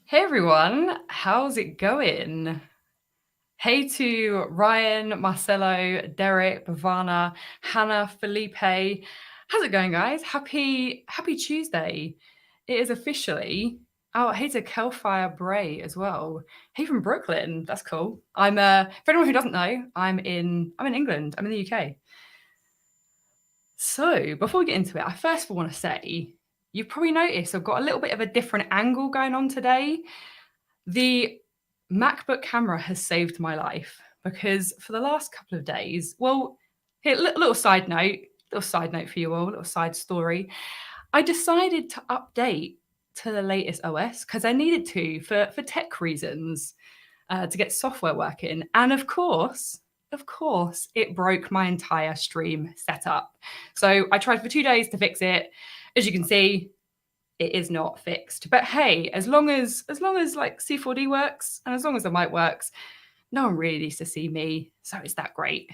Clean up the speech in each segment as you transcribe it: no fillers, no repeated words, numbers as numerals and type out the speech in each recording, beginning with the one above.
Hey everyone, how's it going? Hey to Ryan, Marcelo, Derek, Bhavana, Hannah, Felipe. How's it going, guys? Happy Tuesday. It is officially. Oh, hey to Kelfire Bray as well. Hey from Brooklyn. That's cool. I'm for anyone who doesn't know, I'm in England. I'm in the UK. So before we get into it, I first of all want to say you've probably noticed I've got a little bit of a different angle going on today. The MacBook camera has saved my life because for the last couple of days, well, here, little side note for you all, little side story. I decided to update to the latest OS because I needed to for tech reasons to get software working. And of course, it broke my entire stream setup. So I tried for 2 days to fix it. As you can see, it is not fixed. But hey, as long as like C4D works and as long as the mic works, no one really needs to see me. So it's that great.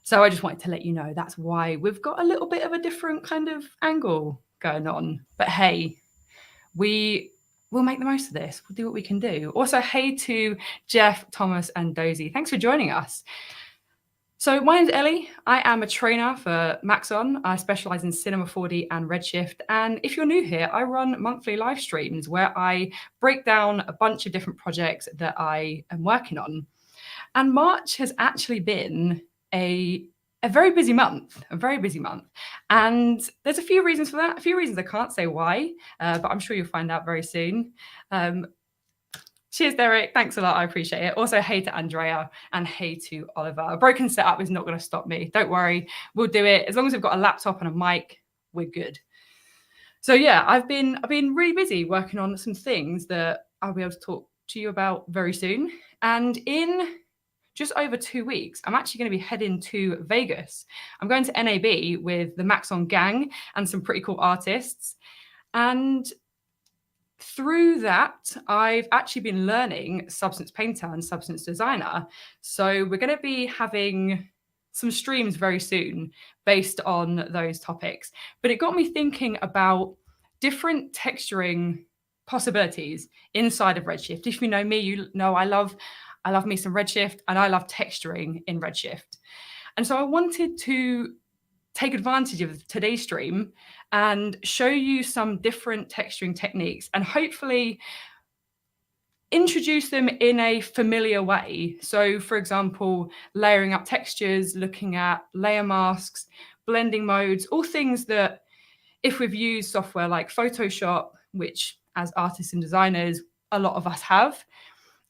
So I just wanted to let you know that's why we've got a little bit of a different kind of angle going on. But hey, we'll make the most of this. We'll do what we can do. Also, hey to Jeff, Thomas, and Dozy. Thanks for joining us. So my name's Ellie. I am a trainer for Maxon. I specialize in Cinema 4D and Redshift. And if you're new here, I run monthly live streams where I break down a bunch of different projects that I am working on. And March has actually been a very busy month, And there's a few reasons for that, a few reasons I can't say why, but I'm sure you'll find out very soon. Cheers, Derek. Thanks a lot. I appreciate it. Also, hey to Andrea and hey to Oliver. A broken setup is not going to stop me. Don't worry. We'll do it. As long as we've got a laptop and a mic, we're good. So yeah, I've been really busy working on some things that I'll be able to talk to you about very soon. And in just over 2 weeks, I'm actually going to be heading to Vegas. I'm going to NAB with the Maxon gang and some pretty cool artists. And through that, I've actually been learning Substance Painter and Substance Designer. So we're going to be having some streams very soon based on those topics. But it got me thinking about different texturing possibilities inside of Redshift. If you know me, you know I love me some Redshift and I love texturing in Redshift. And so I wanted to take advantage of today's stream and show you some different texturing techniques and hopefully introduce them in a familiar way. So for example, layering up textures, looking at layer masks, blending modes, all things that if we've used software like Photoshop, which as artists and designers, a lot of us have,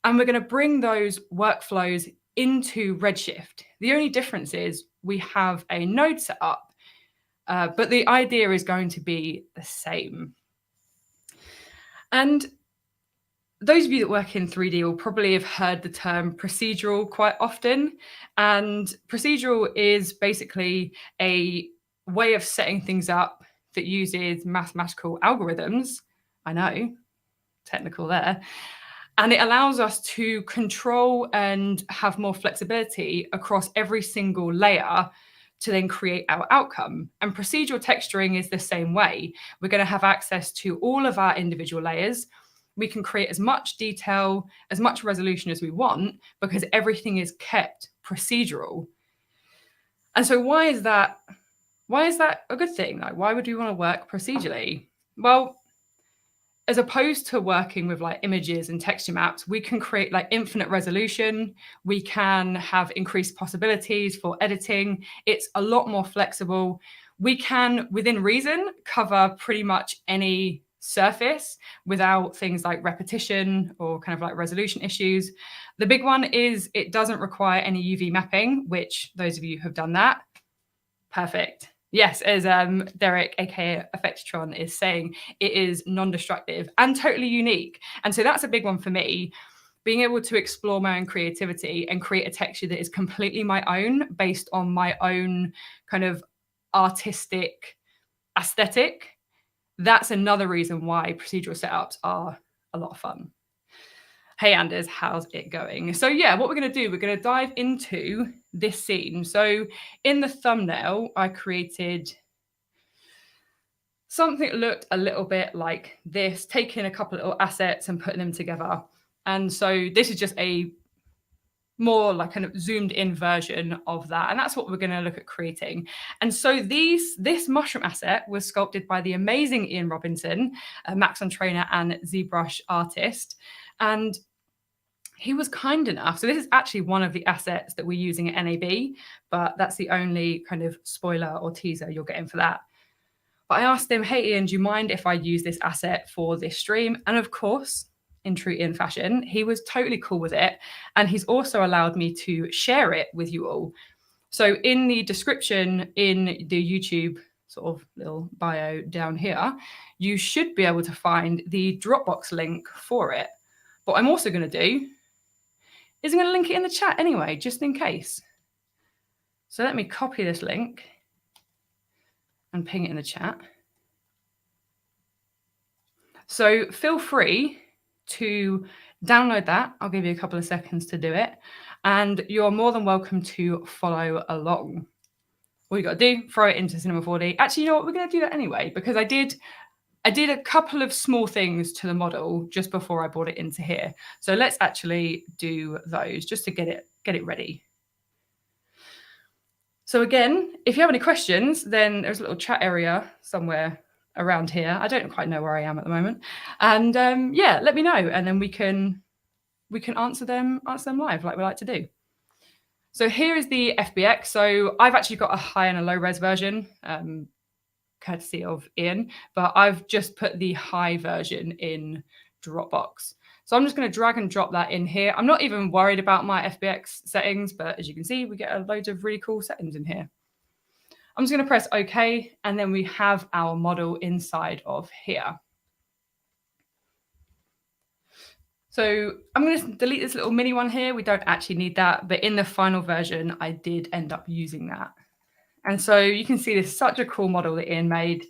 and we're going to bring those workflows into Redshift. The only difference is we have a node set up, but the idea is going to be the same. And those of you that work in 3D will probably have heard the term procedural quite often. And procedural is basically a way of setting things up that uses mathematical algorithms. I know, technical there. And it allows us to control and have more flexibility across every single layer to then create our outcome. And procedural texturing is the same way. We're going to have access to all of our individual layers. We can create as much detail, as much resolution as we want, because everything is kept procedural. And so why is that a good thing? Like, why would we want to work procedurally? Well, as opposed to working with like images and texture maps, we can create like infinite resolution. We can have increased possibilities for editing. It's a lot more flexible. We can, within reason, cover pretty much any surface without things like repetition or kind of like resolution issues. The big one is it doesn't require any UV mapping, which those of you who have done that, perfect. Yes, as Derek, aka Effectatron, is saying, it is non-destructive and totally unique. And so that's a big one for me, being able to explore my own creativity and create a texture that is completely my own based on my own kind of artistic aesthetic. That's another reason why procedural setups are a lot of fun. Hey, Anders, how's it going? So yeah, what we're going to do, we're going to dive into this scene. So in the thumbnail, I created something that looked a little bit like this, taking a couple of little assets and putting them together. And so this is just a more like kind of zoomed in version of that. And that's what we're going to look at creating. And so this mushroom asset was sculpted by the amazing Ian Robinson, a Maxon Trainer and ZBrush artist. And he was kind enough. So this is actually one of the assets that we're using at NAB, but that's the only kind of spoiler or teaser you're getting for that. But I asked him, hey, Ian, do you mind if I use this asset for this stream? And of course, in true Ian fashion, he was totally cool with it. And he's also allowed me to share it with you all. So in the description in the YouTube sort of little bio down here, you should be able to find the Dropbox link for it. What I'm also going to do is I'm going to link it in the chat anyway, just in case. So let me copy this link and ping it in the chat. So feel free to download that. I'll give you a couple of seconds to do it. And you're more than welcome to follow along. All you got to do, throw it into Cinema 4D. Actually, you know what? We're going to do that anyway, because I did a couple of small things to the model just before I brought it into here. So let's actually do those just to get it ready. So again, if you have any questions, then there's a little chat area somewhere around here. I don't quite know where I am at the moment. And yeah, let me know, and then we can answer them live like we like to do. So here is the FBX. So I've actually got a high and a low res version, courtesy of Ian, but I've just put the high version in Dropbox. So I'm just going to drag and drop that in here. I'm not even worried about my FBX settings, but as you can see, we get a load of really cool settings in here. I'm just going to press OK, and then we have our model inside of here. So I'm going to delete this little mini one here. We don't actually need that, but in the final version, I did end up using that. And so you can see this is such a cool model that Ian made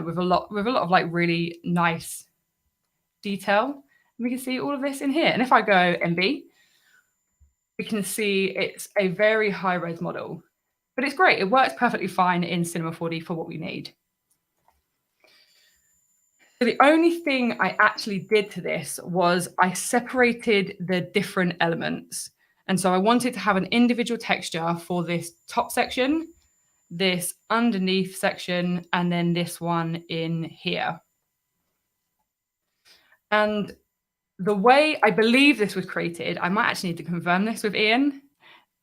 with a lot of like really nice detail. We can see all of this in here. And if I go MB, we can see it's a very high res model, but it's great. It works perfectly fine in Cinema 4D for what we need. So the only thing I actually did to this was I separated the different elements. And so I wanted to have an individual texture for this top section, this underneath section, and then this one in here. And the way I believe this was created, I might actually need to confirm this with Ian.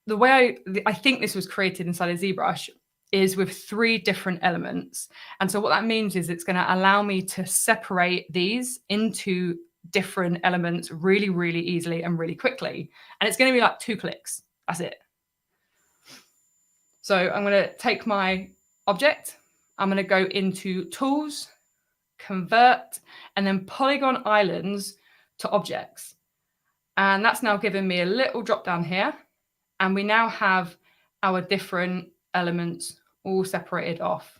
The way I think this was created inside of ZBrush is with 3 different elements. And so what that means is it's going to allow me to separate these into different elements really, really easily and really quickly. And it's going to be like 2 clicks. That's it. So I'm going to take my object. I'm going to go into Tools, Convert, and then Polygon Islands to Objects. And that's now given me a little drop down here. And we now have our different elements all separated off,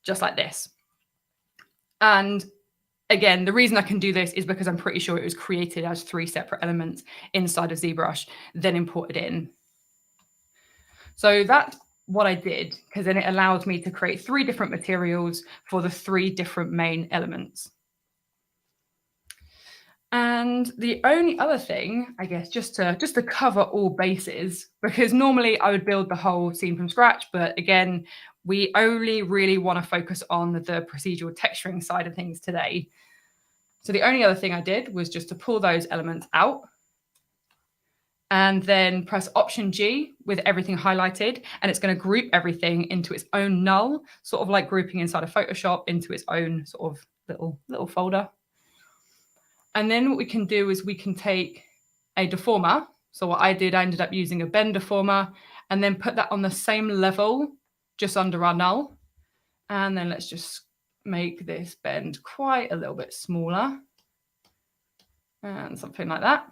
just like this. And again, the reason I can do this is because I'm pretty sure it was created as 3 separate elements inside of ZBrush, then imported in. So that's what I did, because then it allowed me to create 3 different materials for the 3 different main elements. And the only other thing, I guess, just to cover all bases, because normally I would build the whole scene from scratch, but again, we only really want to focus on the procedural texturing side of things today. So the only other thing I did was just to pull those elements out and then press Option G with everything highlighted, and it's going to group everything into its own null, sort of like grouping inside of Photoshop into its own sort of little folder. And then what we can do is we can take a deformer. So what I did, I ended up using a bend deformer and then put that on the same level just under our null. And then let's just make this bend quite a little bit smaller and something like that.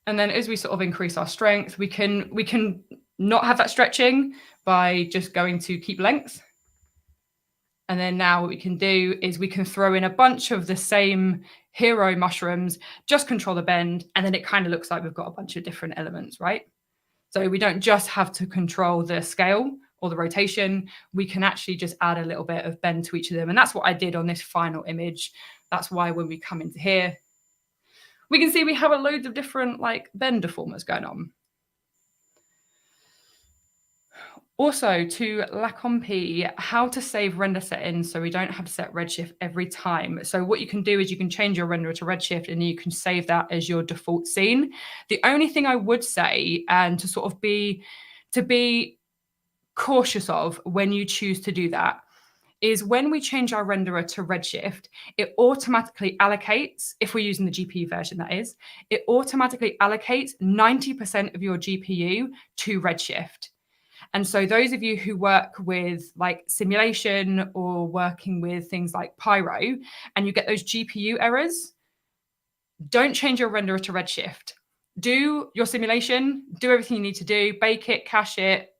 And then as we sort of increase our strength, we can not have that stretching by just going to keep length. And then now what we can do is we can throw in a bunch of the same hero mushrooms, just control the bend, and then it kind of looks like we've got a bunch of different elements, right? So we don't just have to control the scale or the rotation, we can actually just add a little bit of bend to each of them. And that's what I did on this final image. That's why when we come into here, we can see we have a loads of different like bend deformers going on. Also, to Lacompe, how to save render settings so we don't have to set Redshift every time. So what you can do is you can change your renderer to Redshift and you can save that as your default scene. The only thing I would say, and to sort of be cautious of when you choose to do that, is when we change our renderer to Redshift, it automatically allocates, if we're using the GPU version that is, it automatically allocates 90% of your GPU to Redshift. And so those of you who work with like simulation or working with things like Pyro, and you get those GPU errors, don't change your renderer to Redshift. Do your simulation, do everything you need to do, bake it, cache it,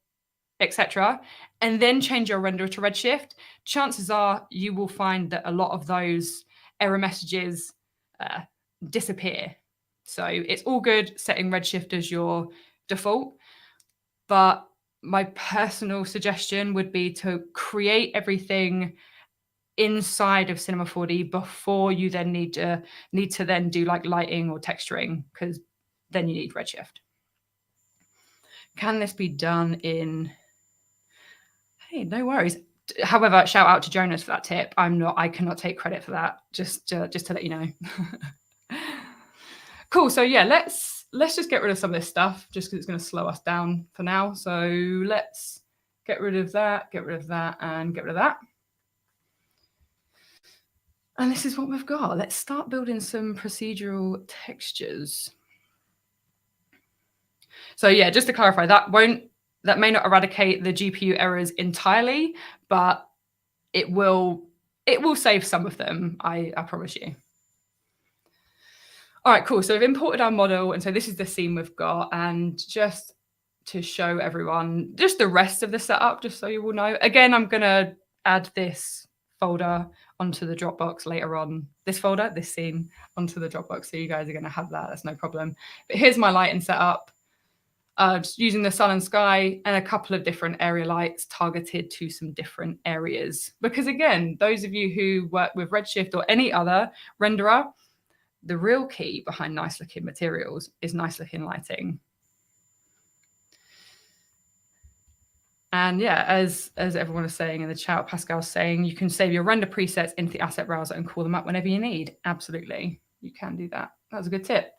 etc., and then change your renderer to Redshift. Chances are you will find that a lot of those error messages disappear. So it's all good setting Redshift as your default, but my personal suggestion would be to create everything inside of Cinema 4D before you then need to then do like lighting or texturing, because then you need Redshift. Can this be done in? Hey, no worries. However, shout out to Jonas for that tip. I cannot take credit for that. Just to let you know. Cool. So yeah, let's just get rid of some of this stuff just because it's going to slow us down for now. So let's get rid of that, and get rid of that. And this is what we've got. Let's start building some procedural textures. So yeah, just to clarify, that may not eradicate the GPU errors entirely, but it will save some of them, I promise you. All right, cool. So we've imported our model, and so this is the scene we've got. And just to show everyone just the rest of the setup, just so you all know. Again, I'm going to add this folder onto the Dropbox later on. This folder, this scene, onto the Dropbox, so you guys are going to have that. That's no problem. But here's my lighting setup. Just using the sun and sky and a couple of different area lights targeted to some different areas. Because again, those of you who work with Redshift or any other renderer, the real key behind nice looking materials is nice looking lighting. And yeah, as everyone is saying in the chat, Pascal's saying you can save your render presets into the asset browser and call them up whenever you need. Absolutely, you can do that. That was a good tip.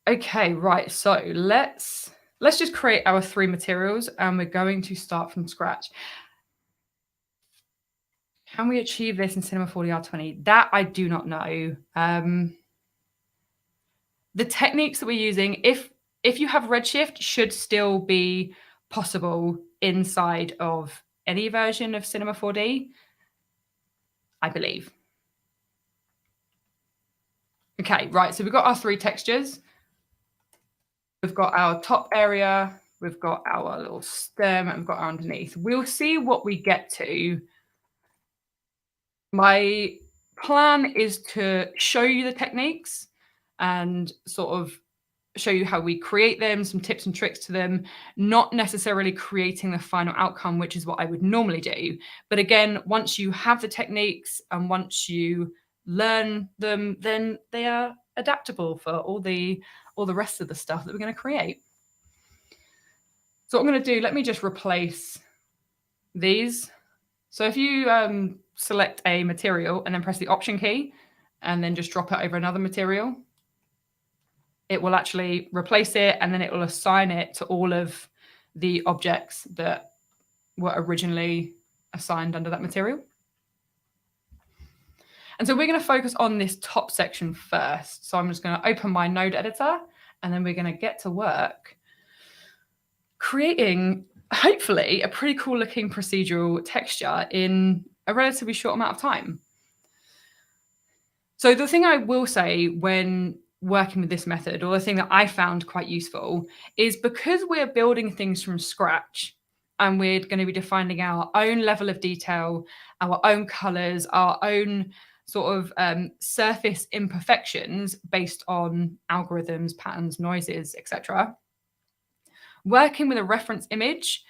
Okay, right. So let's just create our 3 materials, and we're going to start from scratch. Can we achieve this in Cinema 4D R20? That I do not know. The techniques that we're using, if you have Redshift, should still be possible inside of any version of Cinema 4D, I believe. Okay, right. So we've got our 3 textures. We've got our top area, we've got our little stem, and we've got our underneath. We'll see what we get to. My plan is to show you the techniques and sort of show you how we create them, some tips and tricks to them, not necessarily creating the final outcome, which is what I would normally do. But again, once you have the techniques and once you learn them, then they are adaptable for all the rest of the stuff that we're going to create. So what I'm going to do, let me just replace these. So if you select a material and then press the Option key and then just drop it over another material, it will actually replace it, and then it will assign it to all of the objects that were originally assigned under that material. And so we're going to focus on this top section first. So I'm just going to open my node editor, and then we're going to get to work creating, hopefully, a pretty cool looking procedural texture in a relatively short amount of time. So the thing I will say when working with this method, or the thing that I found quite useful, is because we're building things from scratch and we're going to be defining our own level of detail, our own colors, our own sort of surface imperfections based on algorithms, patterns, noises, etc. working with a reference image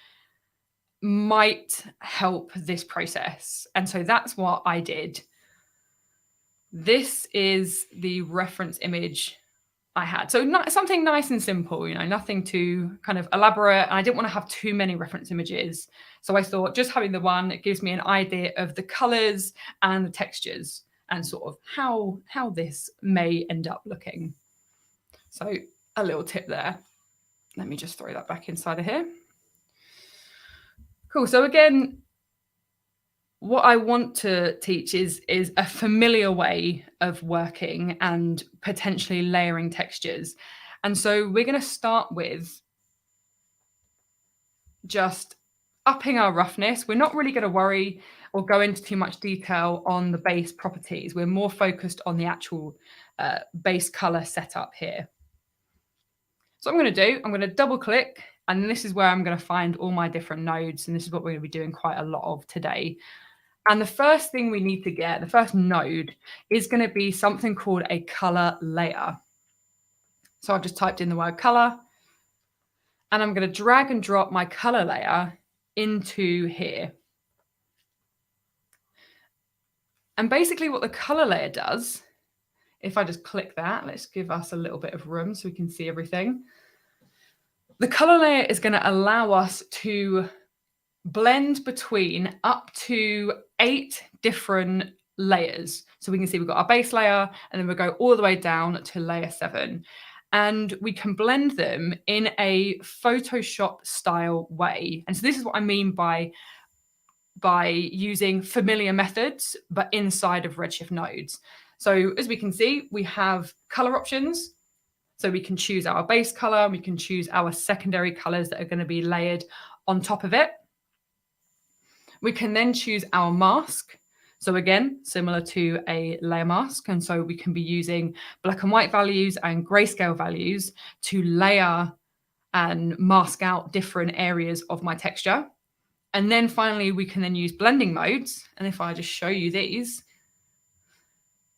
might help this process. And so that's what I did. This is the reference image I had. So something nice and simple, nothing too kind of elaborate. And I didn't want to have too many reference images. So I thought just having the one, it gives me an idea of the colors and the textures and sort of how this may end up looking. So a little tip there. Let me just throw that back inside of here. Cool. So again, what I want to teach is a familiar way of working and potentially layering textures. And so we're going to start with just upping our roughness. We're not really going to worry or go into too much detail on the base properties. We're more focused on the actual base color setup here. So what I'm going to do, I'm going to double click, and this is where I'm going to find all my different nodes. And this is what we're going to be doing quite a lot of today. And the first thing we need to get, the first node, is going to be something called a color layer. So I've just typed in the word color, and I'm going to drag and drop my color layer into here. And basically what the color layer does, if I just click that, let's give us a little bit of room so we can see everything. The color layer is going to allow us to blend between up to 8 different layers. So we can see we've got our base layer, and then we'll go all the way down to layer 7. And we can blend them in a Photoshop style way. And so this is what I mean by using familiar methods, but inside of Redshift nodes. So as we can see, we have color options. So we can choose our base color, we can choose our secondary colors that are going to be layered on top of it. We can then choose our mask. So again, similar to a layer mask. And so we can be using black and white values and grayscale values to layer and mask out different areas of my texture. And then finally, we can then use blending modes. And if I just show you these,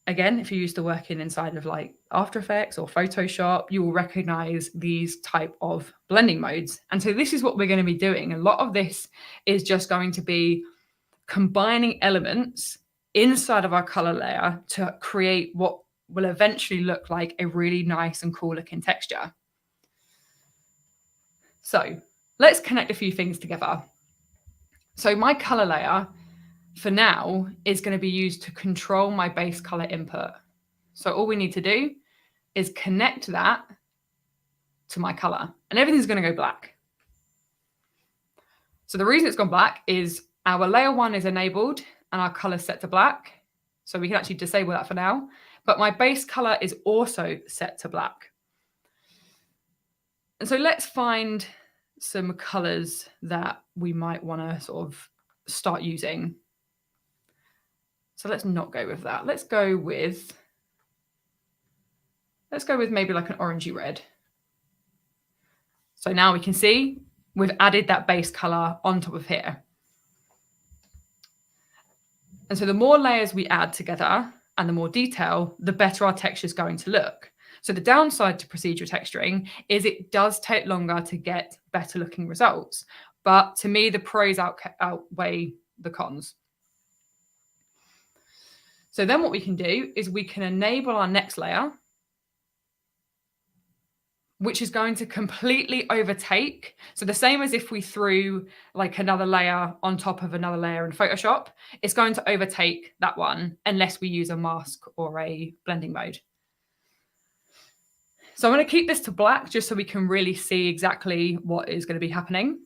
again, if you're used to working inside of like After Effects or Photoshop, you will recognize these type of blending modes. And so this is what we're going to be doing. A lot of this is just going to be combining elements inside of our color layer to create what will eventually look like a really nice and cool looking texture. So let's connect a few things together. So my color layer for now is going to be used to control my base color input. So all we need to do is connect that to my color, and everything's going to go black. So the reason it's gone black is our layer 1 is enabled and our color set to black. So we can actually disable that for now, but my base color is also set to black. And so let's find some colors that we might want to sort of start using. So let's not go with that. Let's go with maybe like an orangey red. So now we can see we've added that base color on top of here. And so the more layers we add together and the more detail, the better our texture is going to look. So the downside to procedural texturing is it does take longer to get better looking results. But to me, the pros outweigh the cons. So then what we can do is we can enable our next layer, which is going to completely overtake. So the same as if we threw like another layer on top of another layer in Photoshop, it's going to overtake that one unless we use a mask or a blending mode. So I'm going to keep this to black just so we can really see exactly what is going to be happening.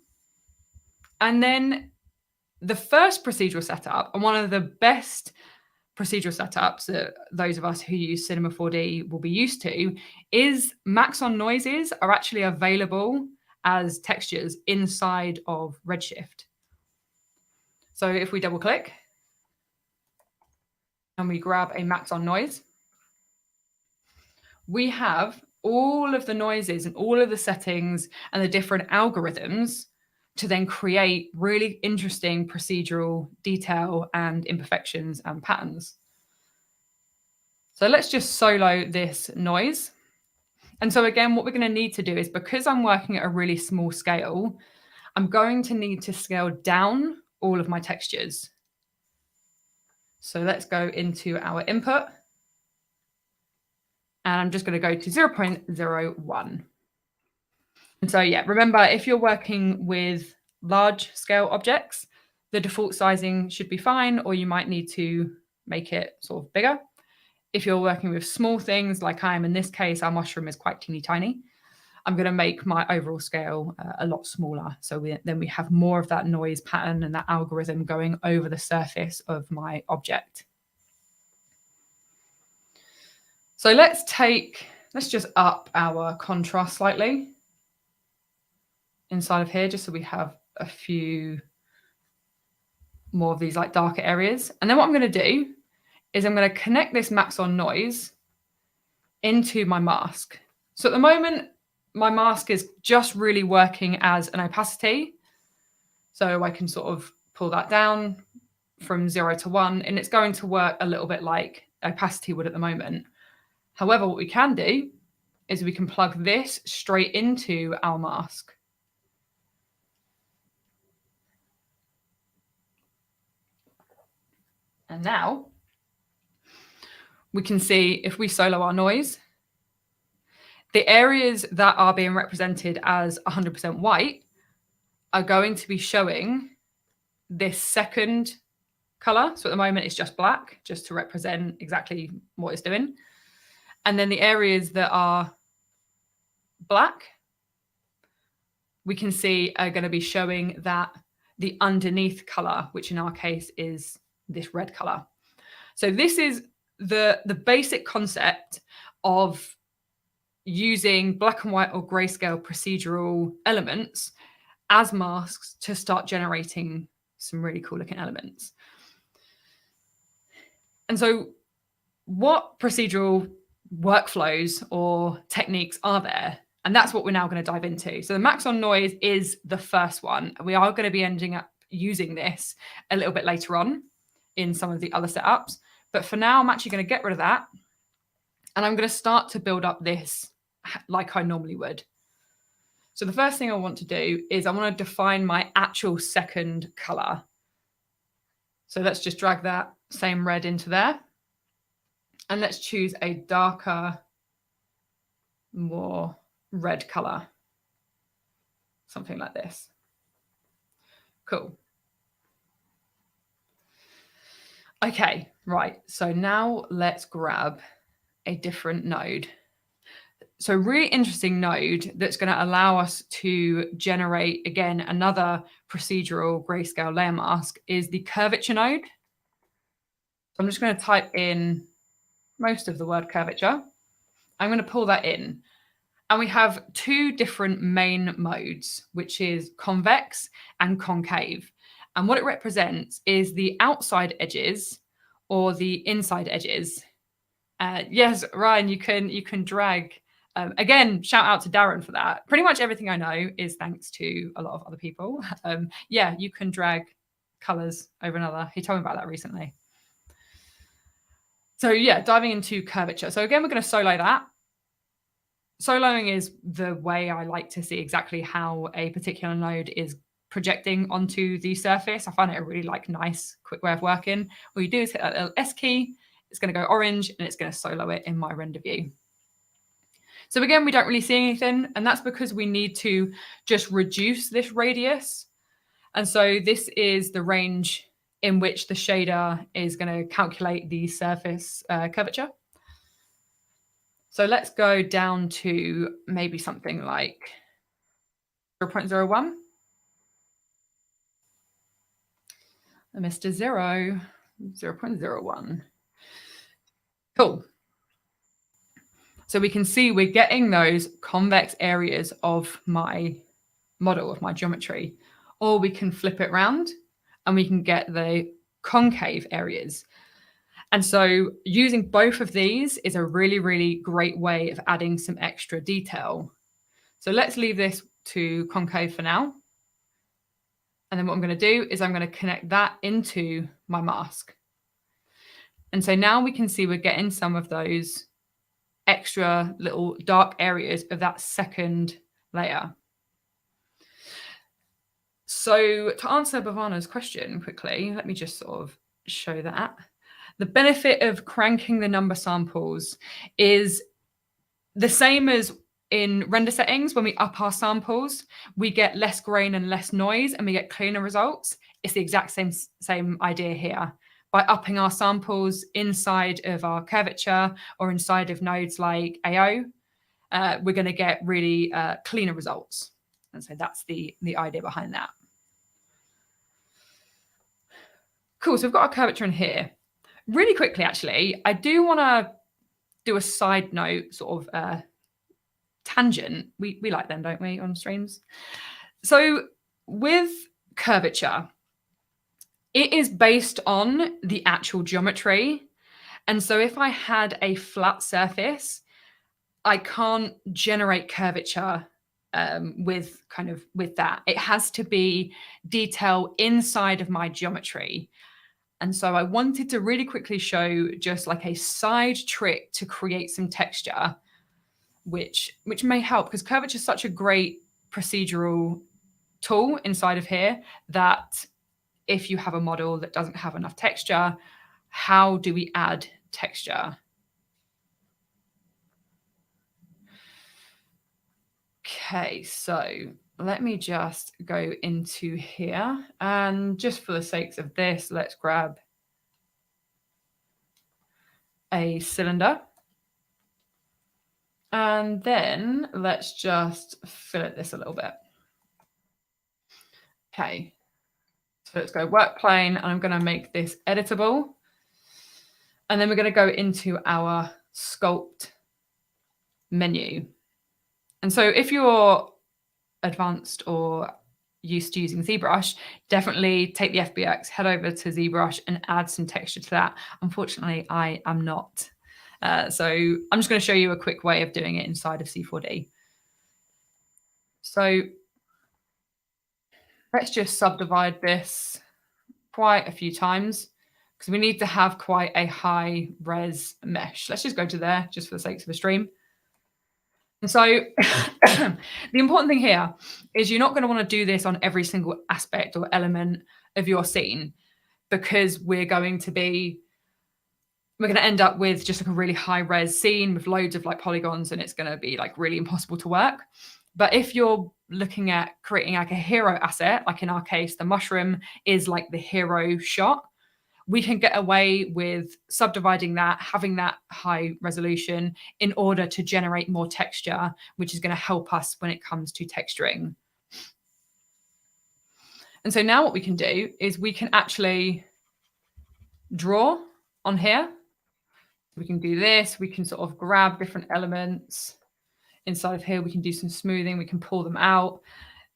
And then the first procedural setup, and one of the best procedural setups that those of us who use Cinema 4D will be used to, is Maxon Noises are actually available as textures inside of Redshift. So if we double click and we grab a Maxon Noise, we have all of the noises and all of the settings and the different algorithms to then create really interesting procedural detail and imperfections and patterns. So let's just solo this noise. And so again, what we're going to need to do is, because I'm working at a really small scale, I'm going to need to scale down all of my textures. So let's go into our input. And I'm just going to go to 0.01. And so, yeah, remember, if you're working with large scale objects, the default sizing should be fine, or you might need to make it sort of bigger. If you're working with small things like I am in this case, our mushroom is quite teeny tiny. I'm going to make my overall scale a lot smaller. So then we have more of that noise pattern and that algorithm going over the surface of my object. So let's just up our contrast slightly inside of here, just so we have a few more of these like darker areas. And then what I'm going to do is I'm going to connect this Maxon Noise into my mask. So at the moment, my mask is just really working as an opacity. So I can sort of pull that down from 0 to 1, and it's going to work a little bit like opacity would at the moment. However, what we can do is we can plug this straight into our mask. And now we can see, if we solo our noise, the areas that are being represented as 100% white are going to be showing this second color. So at the moment it's just black, just to represent exactly what it's doing. And then the areas that are black, we can see are going to be showing that the underneath color, which in our case is this red color. So this is the basic concept of using black and white or grayscale procedural elements as masks to start generating some really cool looking elements. And so what procedural workflows or techniques are there? And that's what we're now going to dive into. So the Maxon Noise is the first one. We are going to be ending up using this a little bit later on in some of the other setups. But for now, I'm actually going to get rid of that. And I'm going to start to build up this like I normally would. So the first thing I want to do is I want to define my actual second color. So let's just drag that same red into there. And let's choose a darker, more red color. Something like this. Cool. Okay, right. So now let's grab a different node. So really interesting node that's going to allow us to generate, again, another procedural grayscale layer mask is the Curvature node. I'm just going to type in most of the word curvature. I'm going to pull that in. And we have two different main modes, which is convex and concave. And what it represents is the outside edges or the inside edges. Yes, Ryan, you can drag. Again, shout out to Darren for that. Pretty much everything I know is thanks to a lot of other people. Yeah, you can drag colors over another. He told me about that recently. So yeah, diving into curvature. So again, we're going to solo that. Soloing is the way I like to see exactly how a particular node is projecting onto the surface. I find it a really nice, quick way of working. All you do is hit that little S key. It's going to go orange and it's going to solo it in my render view. So again, we don't really see anything, and that's because we need to just reduce this radius. And so this is the range in which the shader is going to calculate the surface curvature. So let's go down to maybe something like 0.01. Mr. 0.01. Cool. So we can see we're getting those convex areas of my model, of my geometry, or we can flip it around and we can get the concave areas. And so using both of these is a really, really great way of adding some extra detail. So let's leave this to concave for now. And then what I'm going to do is I'm going to connect that into my mask. And so now we can see we're getting some of those extra little dark areas of that second layer. So to answer Bhavana's question quickly, let me just sort of show that. The benefit of cranking the number samples is the same as in render settings. When we up our samples, we get less grain and less noise, and we get cleaner results. It's the exact same idea here. By upping our samples inside of our curvature or inside of nodes like AO, we're going to get really cleaner results. And so that's the idea behind that. Cool, so we've got our curvature in here. Really quickly, actually, I do want to do a side note, sort of tangent. We like them, don't we, on streams? So with curvature, it is based on the actual geometry. And so if I had a flat surface, I can't generate curvature with that. It has to be detail inside of my geometry. And so I wanted to really quickly show just like a side trick to create some texture, which may help, because curvature is such a great procedural tool inside of here that if you have a model that doesn't have enough texture, how do we add texture? Okay, so let me just go into here, and just for the sakes of this, let's grab a cylinder. And then let's just fillet this a little bit. Okay, so let's go work plane, and I'm going to make this editable. And then we're going to go into our sculpt menu. And so if you're advanced or used to using ZBrush, definitely take the FBX, head over to ZBrush and add some texture to that. Unfortunately, I am not. So I'm just going to show you a quick way of doing it inside of C4D. So let's just subdivide this quite a few times, because we need to have quite a high res mesh. Let's just go to there just for the sakes of a stream. And so the important thing here is you're not going to want to do this on every single aspect or element of your scene, because we're going to end up with just like a really high res scene with loads of like polygons, and it's going to be like really impossible to work. But if you're looking at creating like a hero asset, like in our case, the mushroom is like the hero shot, we can get away with subdividing that, having that high resolution in order to generate more texture, which is going to help us when it comes to texturing. And so now what we can do is we can actually draw on here. We can do this. We can sort of grab different elements inside of here. We can do some smoothing. We can pull them out.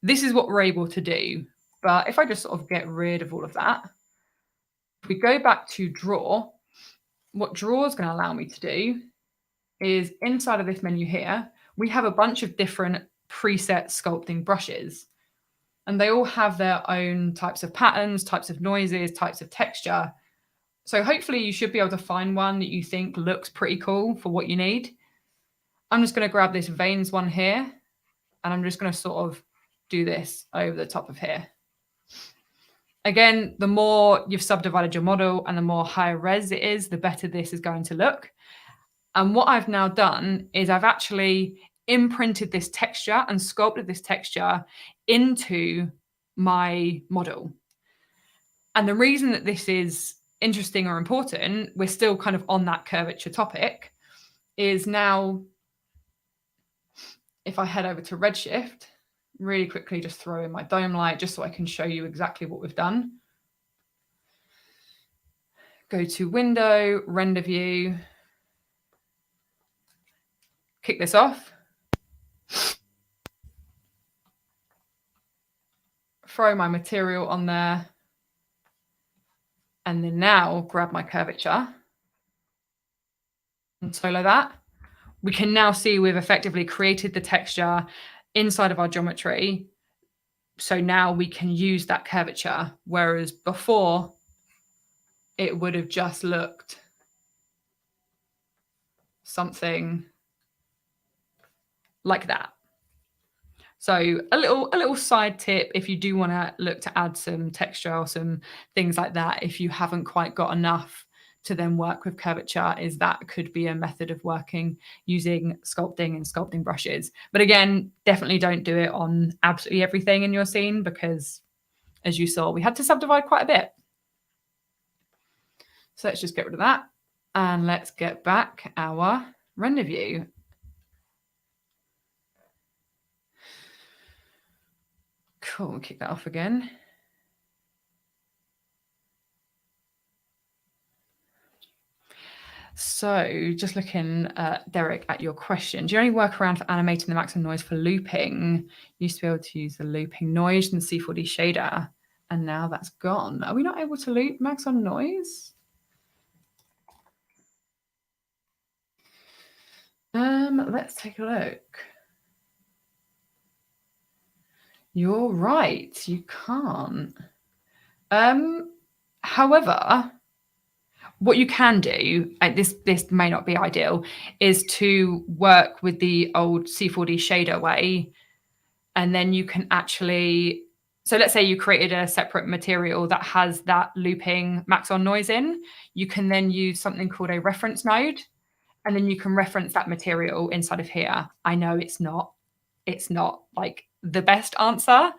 This is what we're able to do. But if I just sort of get rid of all of that, if we go back to draw, what draw is going to allow me to do is inside of this menu here, we have a bunch of different preset sculpting brushes, and they all have their own types of patterns, types of noises, types of texture. So hopefully you should be able to find one that you think looks pretty cool for what you need. I'm just going to grab this veins one here, and I'm just going to sort of do this over the top of here. Again, the more you've subdivided your model and the more high res it is, the better this is going to look. And what I've now done is I've actually imprinted this texture and sculpted this texture into my model. And the reason that this is interesting or important, we're still kind of on that curvature topic, is now if I head over to Redshift, really quickly just throw in my dome light just so I can show you exactly what we've done. Go to Window, Render View, kick this off, throw my material on there, and then now grab my curvature and solo that. We can now see we've effectively created the texture inside of our geometry. So now we can use that curvature, whereas before it would have just looked something like that. So a little side tip, if you do want to look to add some texture or some things like that, if you haven't quite got enough to then work with curvature, is that could be a method of working using sculpting and sculpting brushes. But again, definitely don't do it on absolutely everything in your scene, because as you saw, we had to subdivide quite a bit. So let's just get rid of that. And let's get back our render view. Cool, kick that off again. So just looking, Derek, at your question, do you only work around for animating the Maxon Noise for looping? Used to be able to use the looping noise and the C4D shader, and now that's gone. Are we not able to loop Maxon Noise? Let's take a look. You're right, you can't. However, what you can do, this may not be ideal, is to work with the old C4D shader way, and then you can actually, so let's say you created a separate material that has that looping Maxon Noise in, you can then use something called a reference node, and then you can reference that material inside of here. I know it's not like the best answer,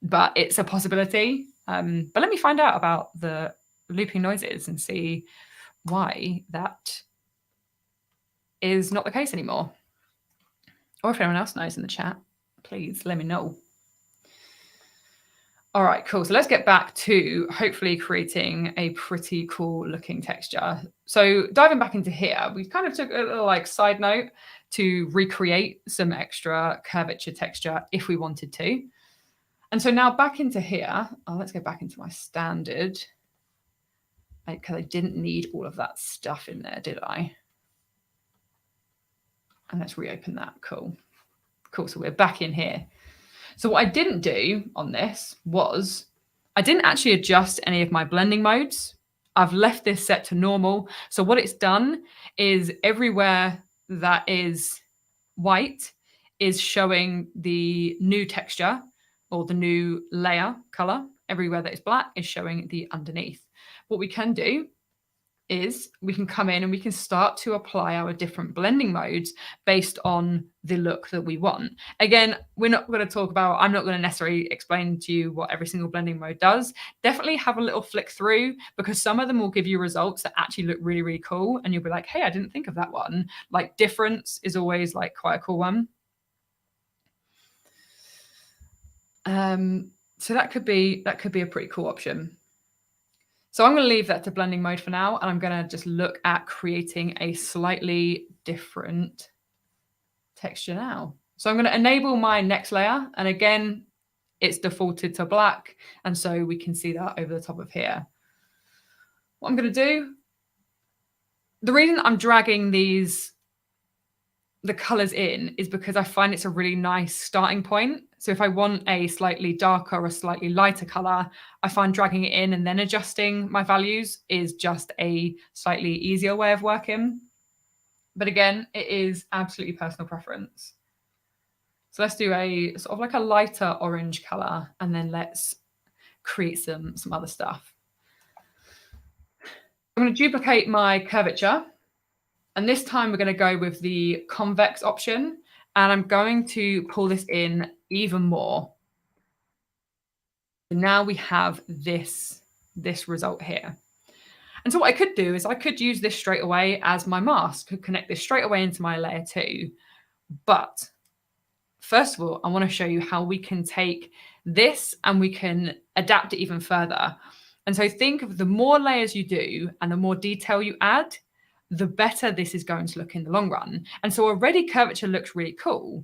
but it's a possibility. But let me find out about the looping noises and see why that is not the case anymore. Or if anyone else knows in the chat, please let me know. All right, cool. So let's get back to hopefully creating a pretty cool looking texture. So diving back into here, we kind of took a little like side note to recreate some extra curvature texture if we wanted to. And so now back into here, let's go back into my standard, because I didn't need all of that stuff in there, did I? And let's reopen that. Cool. Cool. So we're back in here. So what I didn't do on this was I didn't actually adjust any of my blending modes. I've left this set to normal. So what it's done is everywhere that is white is showing the new texture or the new layer color. Everywhere that is black is showing the underneath. What we can do is we can come in and we can start to apply our different blending modes based on the look that we want. Again, we're not going to talk about, I'm not going to necessarily explain to you what every single blending mode does. Definitely have a little flick through, because some of them will give you results that actually look really, really cool. And you'll be like, hey, I didn't think of that one. Like difference is always like quite a cool one. So that could be a pretty cool option. So I'm going to leave that to blending mode for now, and I'm going to just look at creating a slightly different texture now. So I'm going to enable my next layer, and again, it's defaulted to black, and so we can see that over the top of here. What I'm going to do, the reason I'm dragging the colors in is because I find it's a really nice starting point. So if I want a slightly darker or a slightly lighter color, I find dragging it in and then adjusting my values is just a slightly easier way of working. But again, it is absolutely personal preference. So let's do a sort of like a lighter orange color, and then let's create some other stuff. I'm going to duplicate my curvature. And this time we're going to go with the convex option, and I'm going to pull this in even more. And now we have this result here. And so what I could do is I could use this straight away as my mask, could connect this straight away into my layer 2. But first of all, I want to show you how we can take this and we can adapt it even further. And so think of the more layers you do and the more detail you add, the better this is going to look in the long run. And so already curvature looks really cool,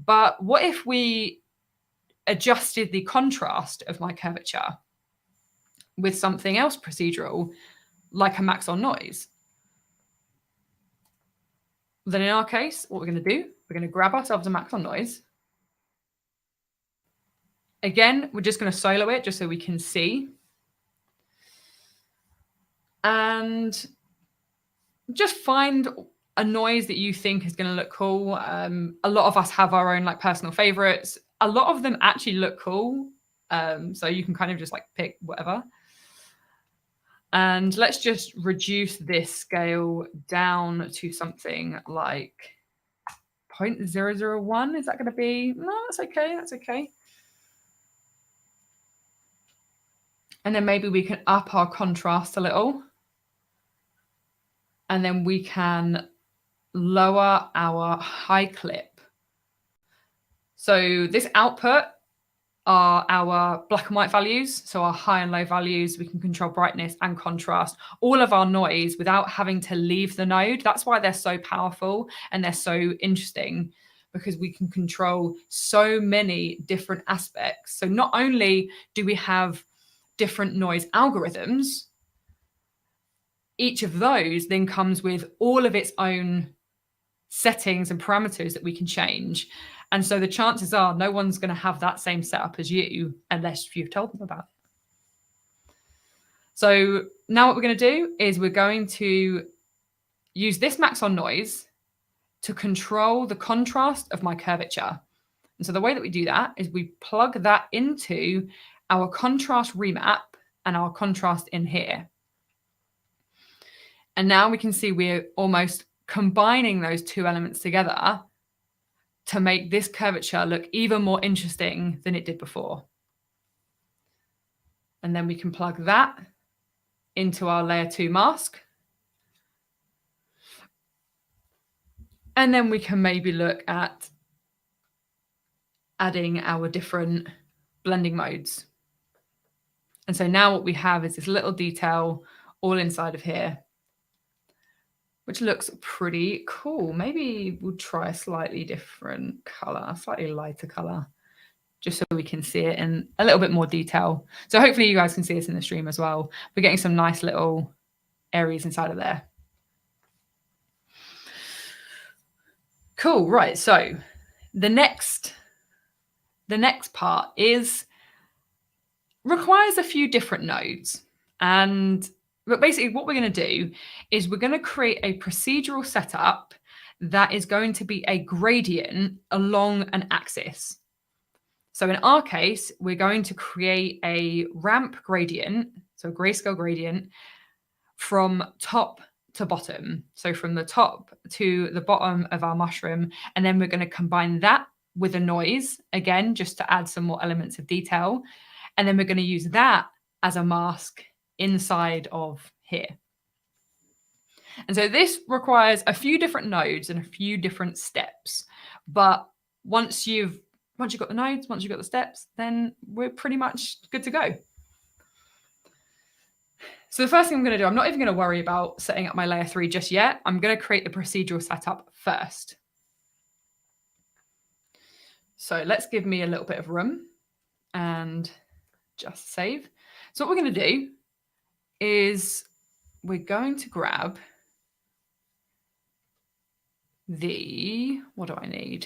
but what if we adjusted the contrast of my curvature with something else procedural, like a Maxon Noise? Then in our case, what we're going to do, we're going to grab ourselves a Maxon Noise. Again, we're just going to solo it just so we can see. And just find a noise that you think is going to look cool. A lot of us have our own like personal favorites. A lot of them actually look cool. So you can kind of just like pick whatever. And let's just reduce this scale down to something like 0.001. Is that going to be? No, that's okay. That's okay. And then maybe we can up our contrast a little. And then we can lower our high clip. So this output are our black and white values. So our high and low values, we can control brightness and contrast, all of our noise without having to leave the node. That's why they're so powerful and they're so interesting, because we can control so many different aspects. So not only do we have different noise algorithms, each of those then comes with all of its own settings and parameters that we can change. And so the chances are no one's going to have that same setup as you unless you've told them about it. So now what we're going to do is we're going to use this Maxon Noise to control the contrast of my curvature. And so the way that we do that is we plug that into our contrast remap and our contrast in here. And now we can see we're almost combining those two elements together to make this curvature look even more interesting than it did before. And then we can plug that into our layer 2 mask. And then we can maybe look at adding our different blending modes. And so now what we have is this little detail all inside of here, which looks pretty cool. Maybe we'll try a slightly different color, a slightly lighter color, just so we can see it in a little bit more detail. So hopefully you guys can see this in the stream as well. We're getting some nice little areas inside of there. Cool, right, so the next part requires a few different nodes. But basically what we're going to do is we're going to create a procedural setup that is going to be a gradient along an axis. So in our case, we're going to create a ramp gradient, so a grayscale gradient, from top to bottom. So from the top to the bottom of our mushroom. And then we're going to combine that with a noise, again, just to add some more elements of detail. And then we're going to use that as a mask inside of here. And so this requires a few different nodes and a few different steps. But once you've got the nodes, once you've got the steps, then we're pretty much good to go. So the first thing I'm going to do, I'm not even going to worry about setting up my layer 3 just yet. I'm going to create the procedural setup first. So let's give me a little bit of room and just save. So what we're going to do is we're going to grab what do I need?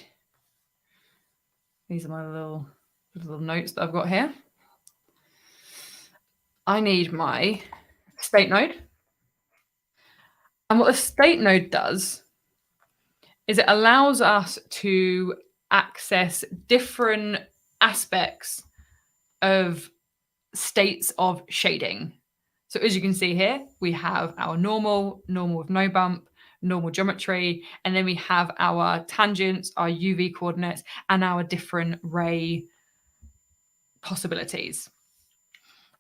These are my little notes that I've got here. I need my state node. And what the state node does is it allows us to access different aspects of states of shading. So as you can see here, we have our normal with no bump, normal geometry, and then we have our tangents, our UV coordinates, and our different ray possibilities.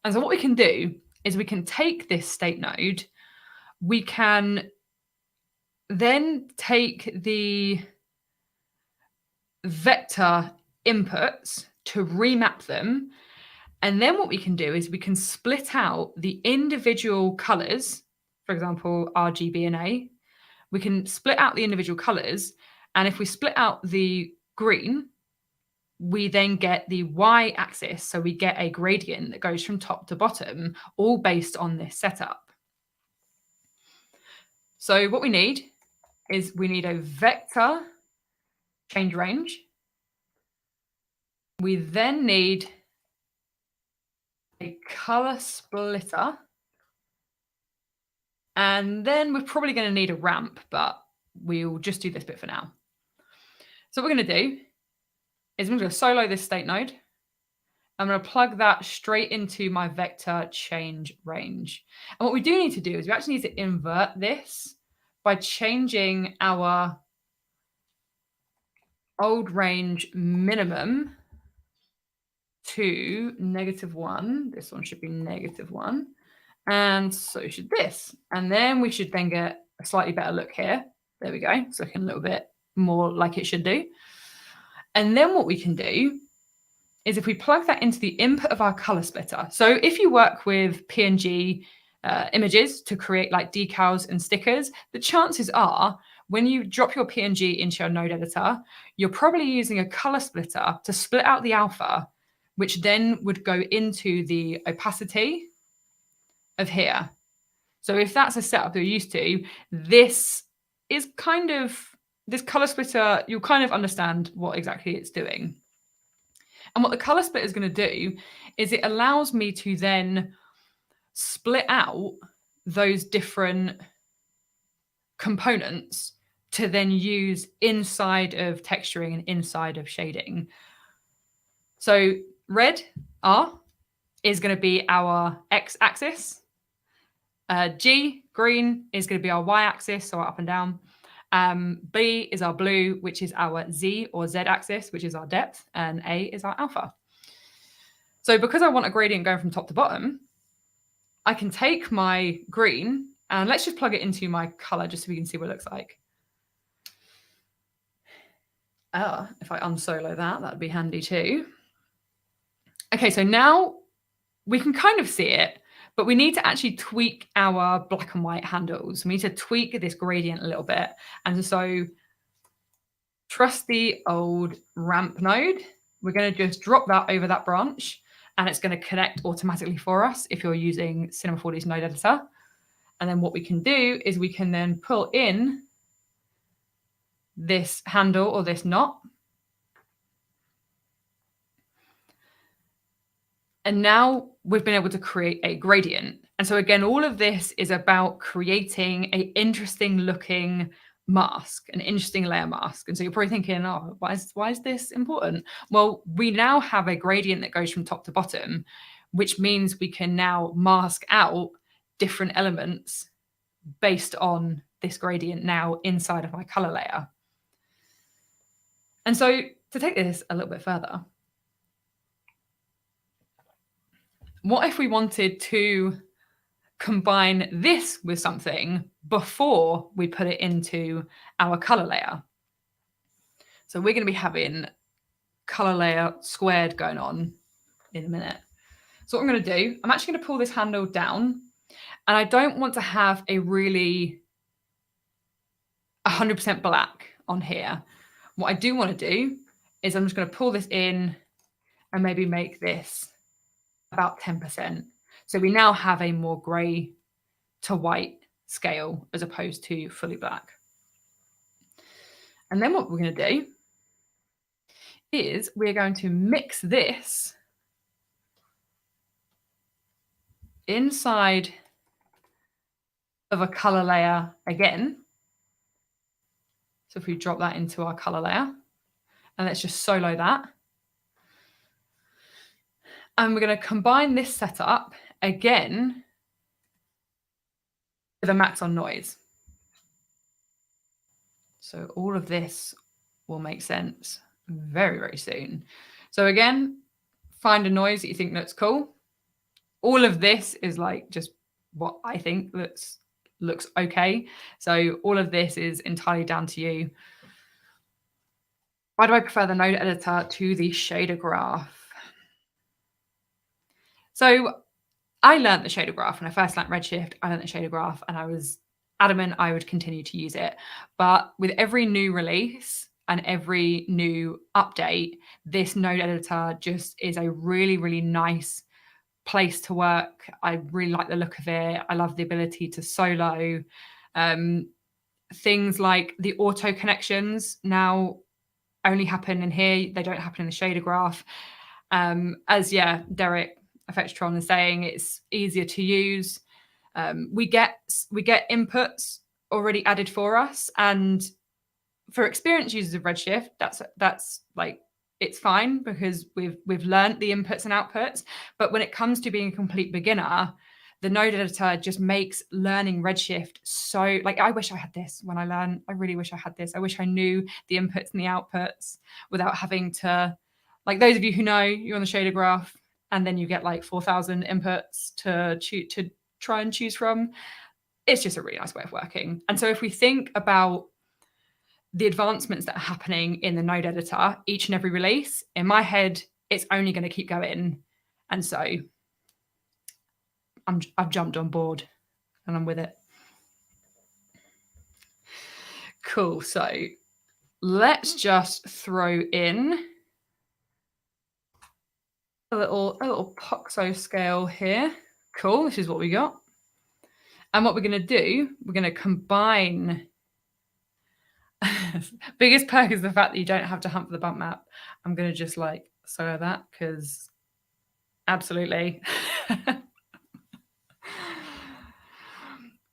And so what we can do is we can take this state node, we can then take the vector inputs to remap them. And then what we can do is we can split out the individual colors, for example, RGB and A. We can split out the individual colors. And if we split out the green, we then get the y-axis. So we get a gradient that goes from top to bottom, all based on this setup. So what we need is we need a vector change range. We then need a color splitter. And then we're probably going to need a ramp, but we'll just do this bit for now. So what we're going to do is I'm going to solo this state node. I'm going to plug that straight into my vector change range. And what we do need to do is we actually need to invert this by changing our old range minimum to -1. This one should be -1. And so should this. And then we should then get a slightly better look here. There we go. It's looking a little bit more like it should do. And then what we can do is if we plug that into the input of our color splitter. So if you work with PNG images to create like decals and stickers, the chances are when you drop your PNG into your node editor, you're probably using a color splitter to split out the alpha, which then would go into the opacity of here. So if that's a setup you're used to, this is kind of, this color splitter, you'll kind of understand what exactly it's doing. And what the color splitter is going to do is it allows me to then split out those different components to then use inside of texturing and inside of shading. So red, R, is going to be our x-axis. G, green, is going to be our y-axis, so our up and down. B is our blue, which is our Z or Z axis, which is our depth, and A is our alpha. So because I want a gradient going from top to bottom, I can take my green and let's just plug it into my color just so we can see what it looks like. If I unsolo that, that'd be handy too. Okay, so now we can kind of see it, but we need to actually tweak our black and white handles. We need to tweak this gradient a little bit. And so trusty old ramp node, we're going to just drop that over that branch and it's going to connect automatically for us if you're using Cinema 4D's node editor. And then what we can do is we can then pull in this handle or this knot. And now we've been able to create a gradient. And so again, all of this is about creating an interesting looking mask, an interesting layer mask. And so you're probably thinking, oh, why is this important? Well, we now have a gradient that goes from top to bottom, which means we can now mask out different elements based on this gradient now inside of my color layer. And so to take this a little bit further, what if we wanted to combine this with something before we put it into our color layer? So we're going to be having color layer squared going on in a minute. So what I'm going to do, I'm actually going to pull this handle down, and I don't want to have a really 100% black on here. What I do want to do is I'm just going to pull this in and maybe make this about 10%. So we now have a more gray to white scale as opposed to fully black. And then what we're going to do is we're going to mix this inside of a color layer again. So if we drop that into our color layer, and let's just solo that. And we're going to combine this setup again with a Maxon Noise. So all of this will make sense very, very soon. So again, find a noise that you think looks cool. All of this is like just what I think looks okay. So all of this is entirely down to you. Why do I prefer the node editor to the shader graph? So I learned the shader graph when I first learned Redshift. I learned the shader graph and I was adamant I would continue to use it. But with every new release and every new update, this node editor just is a really, really nice place to work. I really like the look of it. I love the ability to solo. Things like the auto connections now only happen in here. They don't happen in the shader graph. Derek Effectron is saying, it's easier to use. We get inputs already added for us. And for experienced users of Redshift, that's like, it's fine because we've learned the inputs and outputs. But when it comes to being a complete beginner, the node editor just makes learning Redshift so, like, I wish I had this when I learned. I really wish I had this. I wish I knew the inputs and the outputs without having to, like, those of you who know, you're on the shader graph and then you get like 4,000 inputs to try and choose from. It's just a really nice way of working. And so if we think about the advancements that are happening in the node editor, each and every release, in my head, it's only going to keep going. And so I've jumped on board and I'm with it. Cool. So let's just throw in a little Poxo scale here. Cool. This is what we got. And what we're going to do, we're going to combine. Biggest perk is the fact that you don't have to hunt for the bump map. I'm going to just like solo that because absolutely.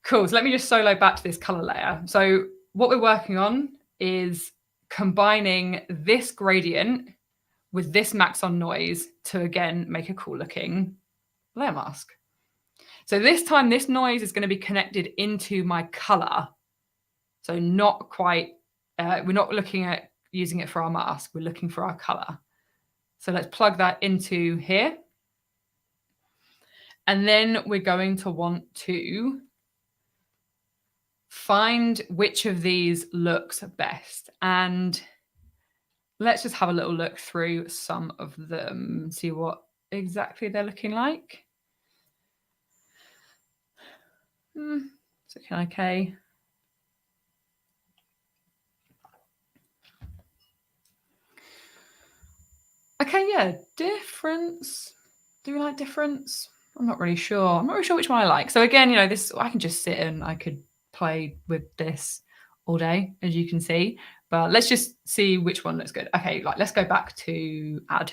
Cool. So let me just solo back to this color layer. So what we're working on is combining this gradient with this Maxon Noise to, again, make a cool looking layer mask. So this time, this noise is going to be connected into my color. So not quite, we're not looking at using it for our mask. We're looking for our color. So let's plug that into here. And then we're going to want to find which of these looks best. And let's just have a little look through some of them, see what exactly they're looking like. It's looking okay. Okay, yeah, difference. Do we like difference? I'm not really sure. I'm not really sure which one I like. So again, you know, this, I can just sit and I could play with this all day, as you can see. But let's just see which one looks good. Okay, like let's go back to add.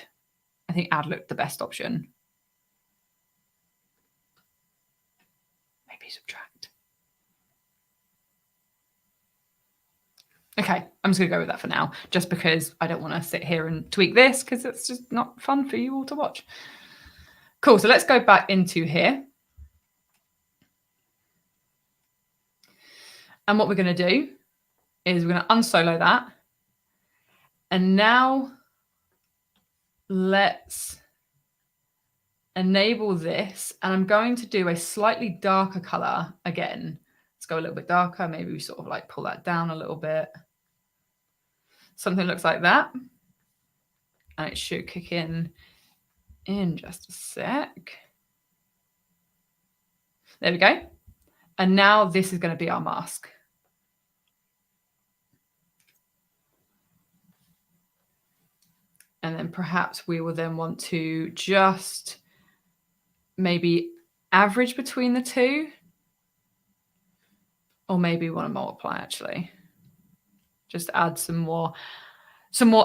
I think add looked the best option. Maybe subtract. Okay, I'm just gonna go with that for now, just because I don't want to sit here and tweak this because it's just not fun for you all to watch. Cool, so let's go back into here. And what we're gonna do is we're gonna unsolo that. And now let's enable this. And I'm going to do a slightly darker color again. Let's go a little bit darker. Maybe we sort of like pull that down a little bit. Something looks like that. And it should kick in just a sec. There we go. And now this is going to be our mask. And then perhaps we will then want to just maybe average between the two. Or maybe want to multiply actually. Just add some more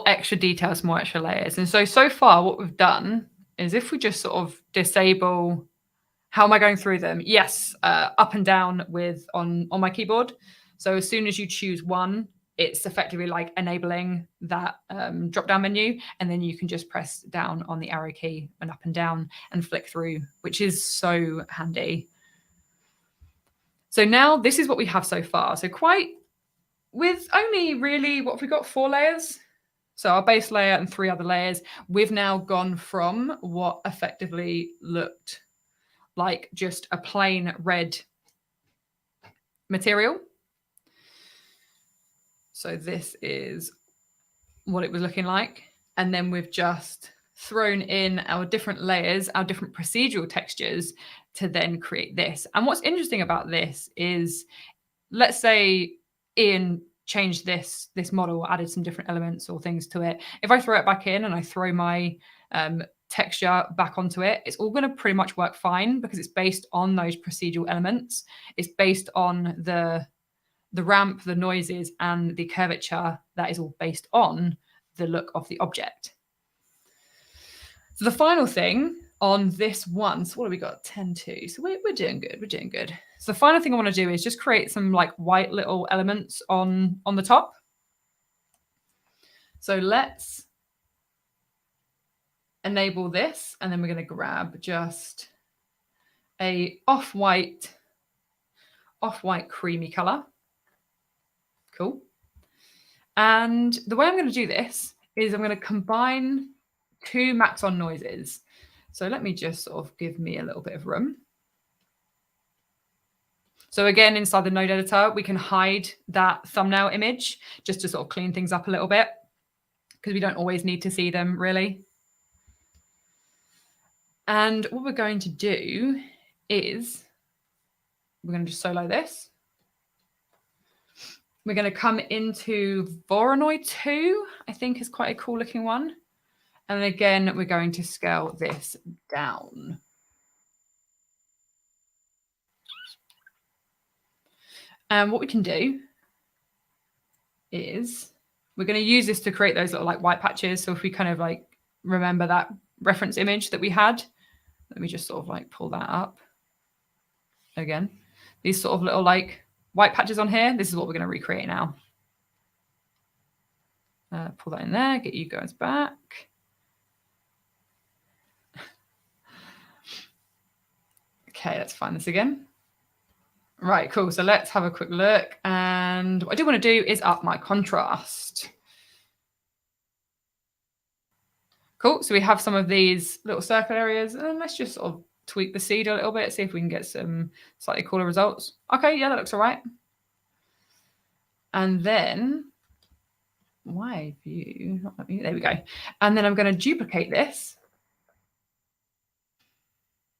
extra details, some more extra layers. And so far what we've done is if we just sort of disable, how am I going through them? Yes, up and down with on my keyboard. So as soon as you choose one, it's effectively like enabling that drop-down menu, and then you can just press down on the arrow key and up and down and flick through, which is so handy. So now this is what we have so far. So quite, with only really, what have we got, 4 layers? So our base layer and 3 other layers, we've now gone from what effectively looked like just a plain red material. So this is what it was looking like. And then we've just thrown in our different layers, our different procedural textures to then create this. And what's interesting about this is, let's say Ian changed this model, added some different elements or things to it. If I throw it back in and I throw my texture back onto it, it's all going to pretty much work fine because it's based on those procedural elements. It's based on the ramp, the noises, and the curvature that is all based on the look of the object. So the final thing on this one. So what have we got? 10-2. So we're doing good. We're doing good. So the final thing I want to do is just create some like white little elements on the top. So let's enable this, and then we're going to grab just a off-white creamy color. Cool. And the way I'm going to do this is I'm going to combine two Maxon noises. So let me just sort of give me a little bit of room. So again, inside the node editor, we can hide that thumbnail image just to sort of clean things up a little bit, because we don't always need to see them really. And what we're going to do is we're going to just solo this. We're going to come into Voronoi 2, I think is quite a cool looking one. And then again, we're going to scale this down. And what we can do is we're going to use this to create those little like white patches. So if we kind of like remember that reference image that we had, let me just sort of like pull that up again. These sort of little like white patches on here, this is what we're going to recreate now. Pull that in there, get you guys back. Okay, let's find this again. Right, cool. So let's have a quick look. And what I do want to do is up my contrast. Cool. So we have some of these little circle areas, and let's just sort of tweak the seed a little bit, see if we can get some slightly cooler results. Okay, yeah, that looks all right. And then, why view? Not let me, there we go. And then I'm going to duplicate this,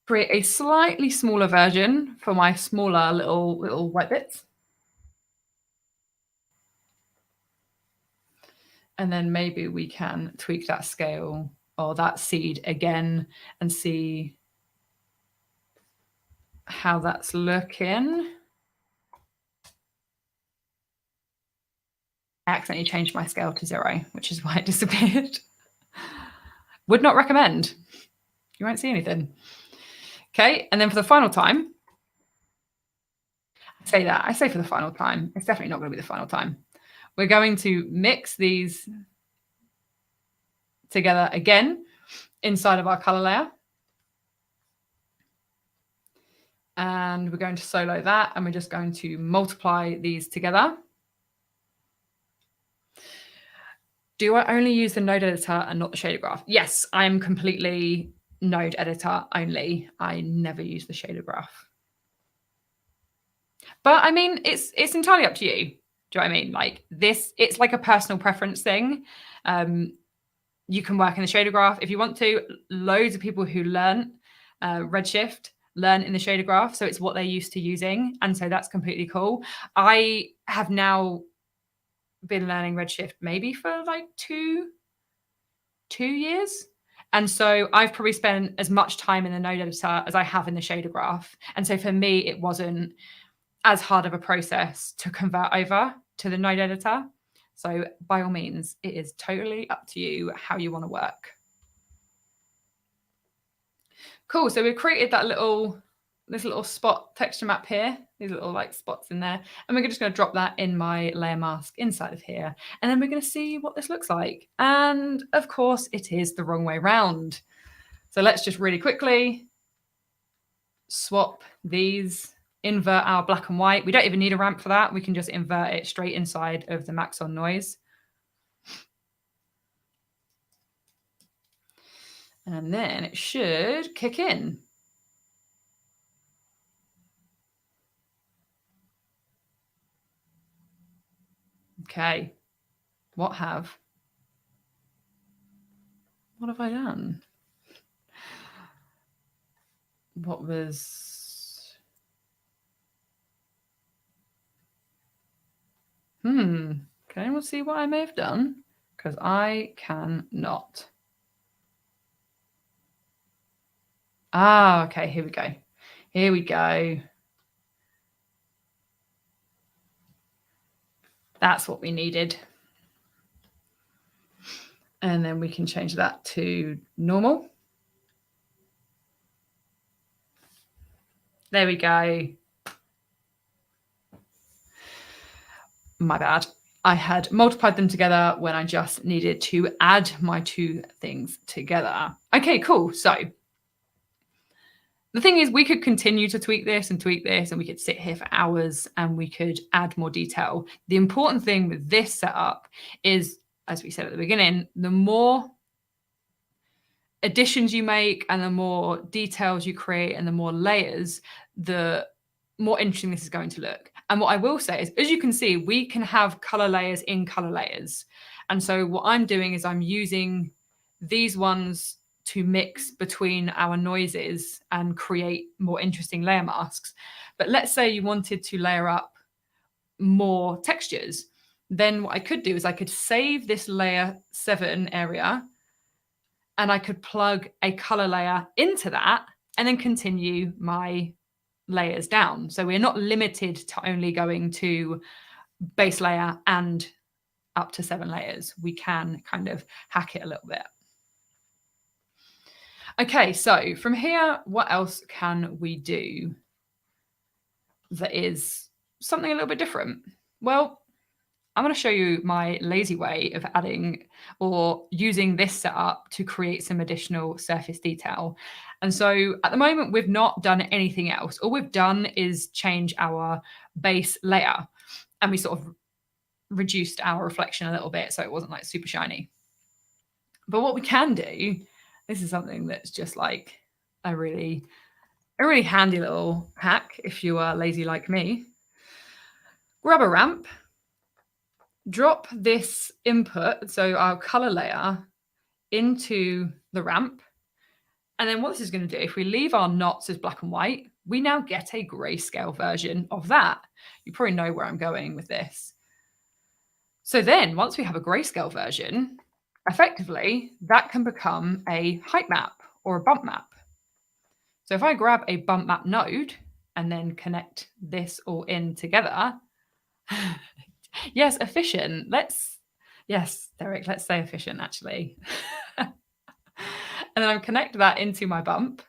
create a slightly smaller version for my smaller little white bits. And then maybe we can tweak that scale or that seed again and see how that's looking. I accidentally changed my scale to 0, which is why it disappeared. Would not recommend. You won't see anything. Okay, and then for the final time, I say for the final time, it's definitely not going to be the final time. We're going to mix these together again inside of our color layer. And we're going to solo that, and we're just going to multiply these together. Do I only use the node editor and not the shader graph? Yes, I'm completely node editor only. I never use the shader graph. But I mean, it's entirely up to you. Do you know what I mean? Like this, it's like a personal preference thing. You can work in the shader graph if you want to. Loads of people who learn Redshift learn in the shader graph, so it's what they're used to using, and so that's completely cool. I have now been learning Redshift maybe for like two years, and so I've probably spent as much time in the node editor as I have in the shader graph, and so for me it wasn't as hard of a process to convert over to the node editor. So by all means, it is totally up to you how you want to work. Cool. So we've created that this little spot texture map here, these little like spots in there. And we're just going to drop that in my layer mask inside of here. And then we're going to see what this looks like. And of course, it is the wrong way round. So let's just really quickly swap these, invert our black and white. We don't even need a ramp for that. We can just invert it straight inside of the Maxon Noise. And then it should kick in. Okay, what have I done? What was... Can anyone see what I may have done? Because I cannot. Ah, okay, here we go. Here we go. That's what we needed. And then we can change that to normal. There we go. My bad. I had multiplied them together when I just needed to add my two things together. Okay, cool. So the thing is, we could continue to tweak this, and we could sit here for hours and we could add more detail. The important thing with this setup is, as we said at the beginning, the more additions you make and the more details you create and the more layers, the more interesting this is going to look. And what I will say is, as you can see, we can have color layers in color layers. And so what I'm doing is I'm using these ones to mix between our noises and create more interesting layer masks. But let's say you wanted to layer up more textures. Then what I could do is I could save this layer 7 area and I could plug a color layer into that and then continue my layers down. So we're not limited to only going to base layer and up to 7 layers. We can kind of hack it a little bit. Okay, so from here, what else can we do that is something a little bit different? Well, I'm going to show you my lazy way of adding or using this setup to create some additional surface detail. And so at the moment, we've not done anything else. All we've done is change our base layer, and we sort of reduced our reflection a little bit so it wasn't like super shiny. But what we can do, this is something that's just like a really handy little hack if you are lazy like me. Grab a ramp, drop this input, so our color layer, into the ramp. And then what this is going to do, if we leave our knots as black and white, we now get a grayscale version of that. You probably know where I'm going with this. So then once we have a grayscale version, effectively that can become a height map or a bump map. So if I grab a bump map node and then connect this all in together, yes, efficient. Yes, Derek, let's say efficient actually. And then I connect that into my bump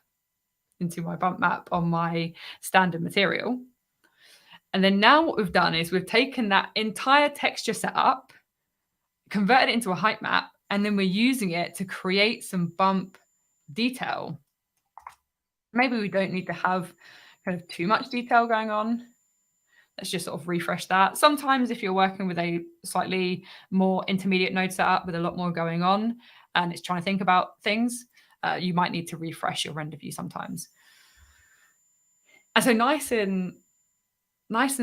map on my standard material. And then now what we've done is we've taken that entire texture setup, converted it into a height map, and then we're using it to create some bump detail. Maybe we don't need to have kind of too much detail going on. Let's just sort of refresh that. Sometimes if you're working with a slightly more intermediate node setup with a lot more going on and it's trying to think about things, you might need to refresh your render view sometimes. And so nice and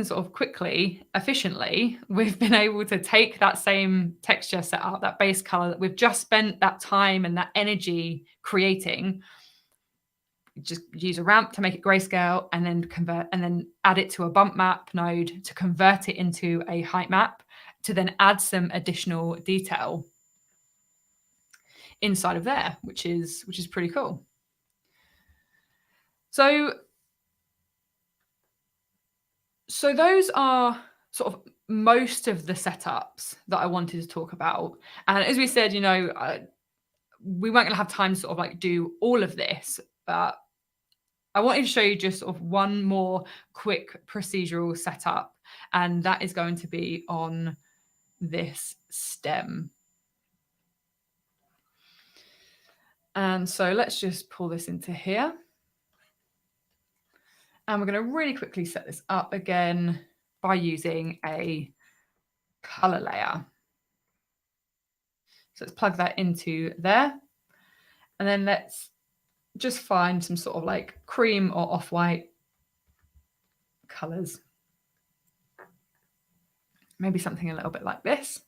sort of quickly, efficiently, we've been able to take that same texture setup, that base color that we've just spent that time and that energy creating, just use a ramp to make it grayscale and then add it to a bump map node to convert it into a height map to then add some additional detail inside of there, which is pretty cool. So those are sort of most of the setups that I wanted to talk about. And as we said, we weren't going to have time to sort of like do all of this, but I wanted to show you just sort of one more quick procedural setup, and that is going to be on this stem. And so let's just pull this into here. And we're going to really quickly set this up again by using a color layer. So let's plug that into there. And then let's just find some sort of like cream or off-white colors. Maybe something a little bit like this.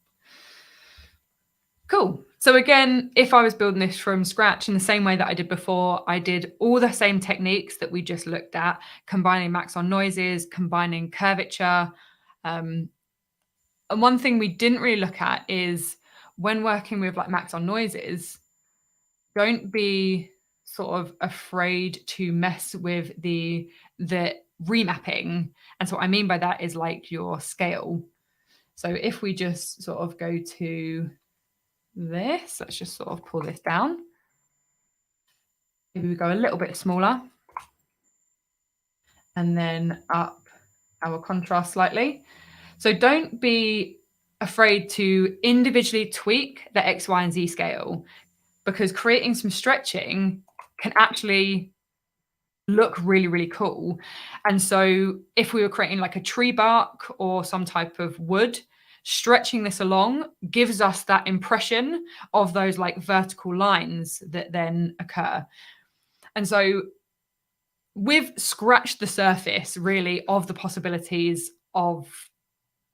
Cool. So again, if I was building this from scratch in the same way that I did before, I did all the same techniques that we just looked at, combining Maxon noises, combining curvature. And one thing we didn't really look at is when working with like Maxon noises, don't be sort of afraid to mess with the remapping. And so what I mean by that is like your scale. So if we just sort of go to this, let's just sort of pull this down. Maybe we go a little bit smaller. and then up our contrast slightly. So don't be afraid to individually tweak the X, Y, and Z scale, because creating some stretching can actually look really, really cool. And so if we were creating like a tree bark or some type of wood, stretching this along gives us that impression of those like vertical lines that then occur. And so we've scratched the surface really of the possibilities of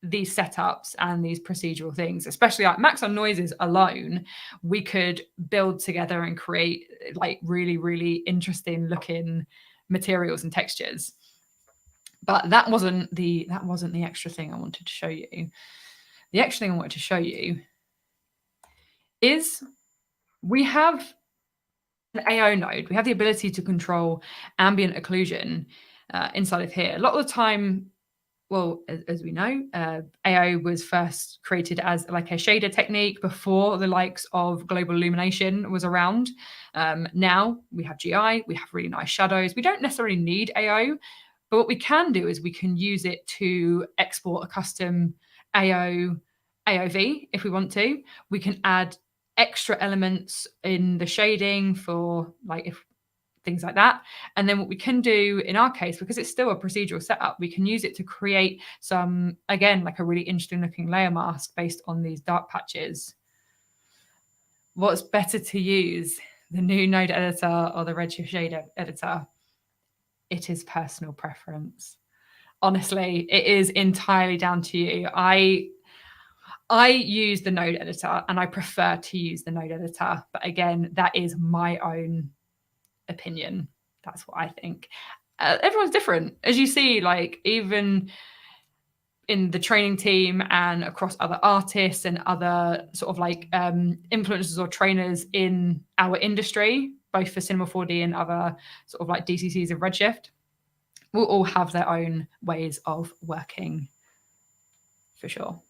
these setups and these procedural things, especially like Maxon Noises alone, we could build together and create like really, really interesting looking materials and textures. But that wasn't the extra thing I wanted to show you. The extra thing I wanted to show you is we have an AO node. We have the ability to control ambient occlusion inside of here. A lot of the time, well, as we know, AO was first created as like a shader technique before the likes of global illumination was around. Now we have GI, we have really nice shadows. We don't necessarily need AO, but what we can do is we can use it to export a custom AOV if we want to. We can add extra elements in the shading for like if things like that. And then what we can do in our case, because it's still a procedural setup, we can use it to create some, again, like a really interesting looking layer mask based on these dark patches. What's better to use, the new node editor or the Redshift shader editor? It is personal preference. Honestly, it is entirely down to you. I use the node editor and I prefer to use the node editor. But again, that is my own opinion. That's what I think. Everyone's different, as you see, like even in the training team and across other artists and other sort of like influencers or trainers in our industry, both for Cinema 4D and other sort of like DCCs of Redshift, will all have their own ways of working for sure.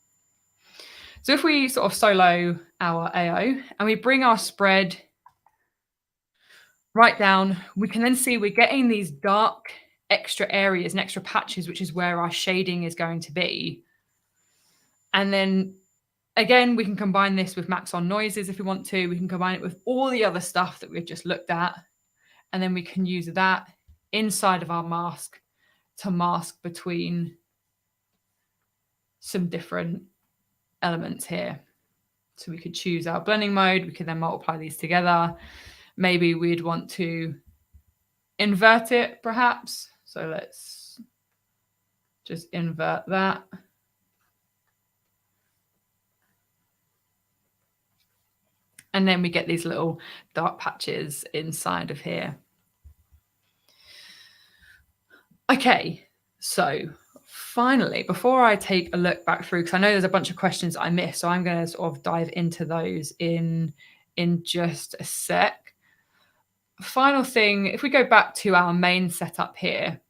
So if we sort of solo our AO and we bring our spread right down, we can then see we're getting these dark extra areas and extra patches, which is where our shading is going to be. And then again, we can combine this with Maxon Noises if we want to. We can combine it with all the other stuff that we've just looked at. And then we can use that inside of our mask to mask between some different elements here. So we could choose our blending mode. We could then multiply these together. Maybe we'd want to invert it perhaps. So let's just invert that. And then we get these little dark patches inside of here. Okay, so finally, before I take a look back through, because I know there's a bunch of questions I missed, so I'm going to sort of dive into those in just a sec. Final thing, if we go back to our main setup here,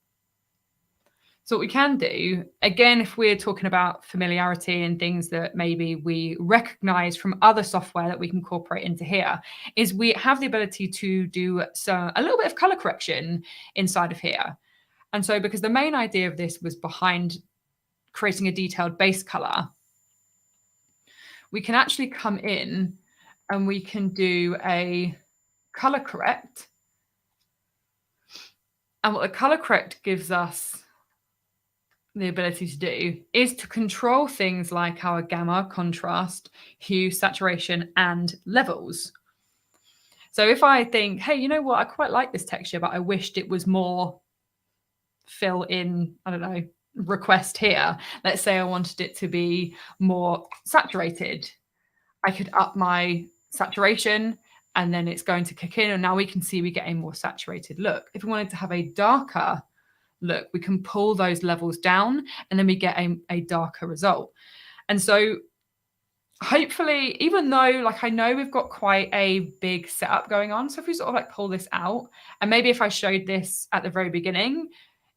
so what we can do, again, if we're talking about familiarity and things that maybe we recognize from other software that we can incorporate into here, is we have the ability to do a little bit of color correction inside of here. And so because the main idea of this was behind creating a detailed base color, we can actually come in and we can do a color correct. And what the color correct gives us the ability to do is to control things like our gamma, contrast, hue, saturation, and levels. So if I think, hey, you know what, I quite like this texture, but I wished it was more fill in, I don't know, request here. Let's say I wanted it to be more saturated. I could up my saturation and then it's going to kick in. And now we can see we get a more saturated look. If we wanted to have a darker look, we can pull those levels down and then we get a darker result. And so hopefully, even though like I know we've got quite a big setup going on, so if we sort of like pull this out, and maybe if I showed this at the very beginning,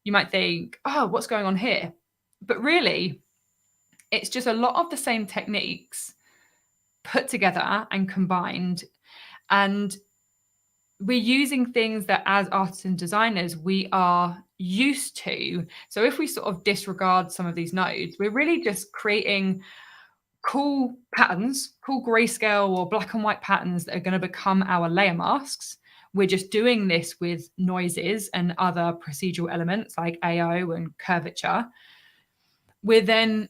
you might think, oh, what's going on here? But really, it's just a lot of the same techniques put together and combined. And we're using things that as artists and designers, we are used to. So if we sort of disregard some of these nodes, we're really just creating cool patterns, cool grayscale or black and white patterns that are going to become our layer masks. We're just doing this with noises and other procedural elements like AO and curvature. We're then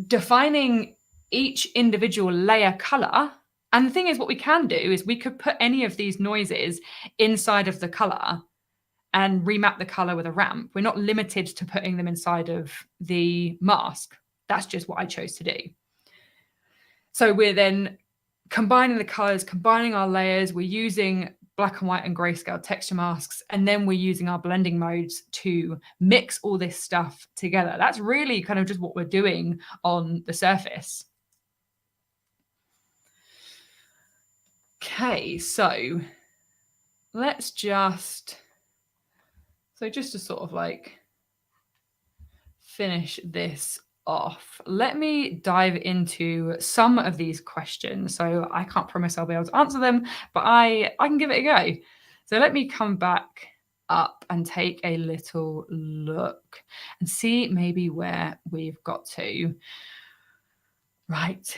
defining each individual layer color. And the thing is, what we can do is we could put any of these noises inside of the color and remap the color with a ramp. We're not limited to putting them inside of the mask. That's just what I chose to do. So we're then combining the colors, combining our layers. We're using black and white and grayscale texture masks, and then we're using our blending modes to mix all this stuff together. That's really kind of just what we're doing on the surface. Okay, so let's just to sort of like finish this off, let me dive into some of these questions. So I can't promise I'll be able to answer them, but I can give it a go. So let me come back up and take a little look and see maybe where we've got to. Right.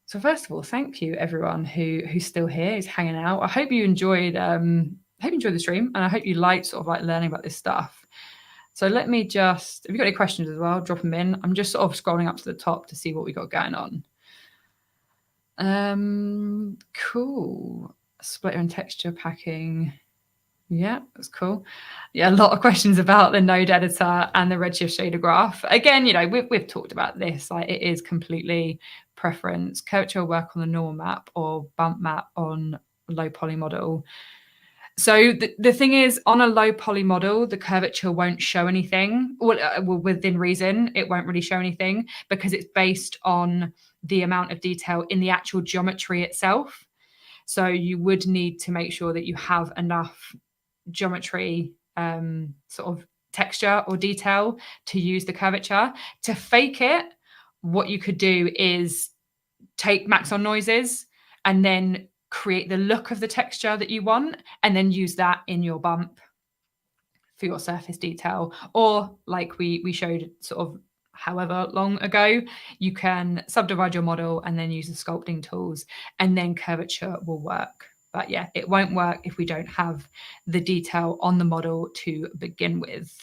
So first of all, thank you everyone who's still here, is hanging out. I hope you enjoyed the stream, and I hope you liked sort of like learning about this stuff. So let me just, if you've got any questions as well, drop them in. I'm just sort of scrolling up to the top to see what we got going on. Cool. Splitter and texture packing. Yeah, that's cool. Yeah, a lot of questions about the node editor and the Redshift shader graph. Again, you know, we've talked about this. Like, it is completely preference. Curvature will work on the normal map or bump map on low poly model. So the thing is, on a low poly model, the curvature won't show anything. Well, within reason, it won't really show anything because it's based on the amount of detail in the actual geometry itself. So you would need to make sure that you have enough geometry, sort of texture or detail to use the curvature. To fake it, what you could do is take Maxon noises and then create the look of the texture that you want, and then use that in your bump for your surface detail. Or like we showed sort of however long ago, you can subdivide your model and then use the sculpting tools, and then curvature will work. But yeah, it won't work if we don't have the detail on the model to begin with.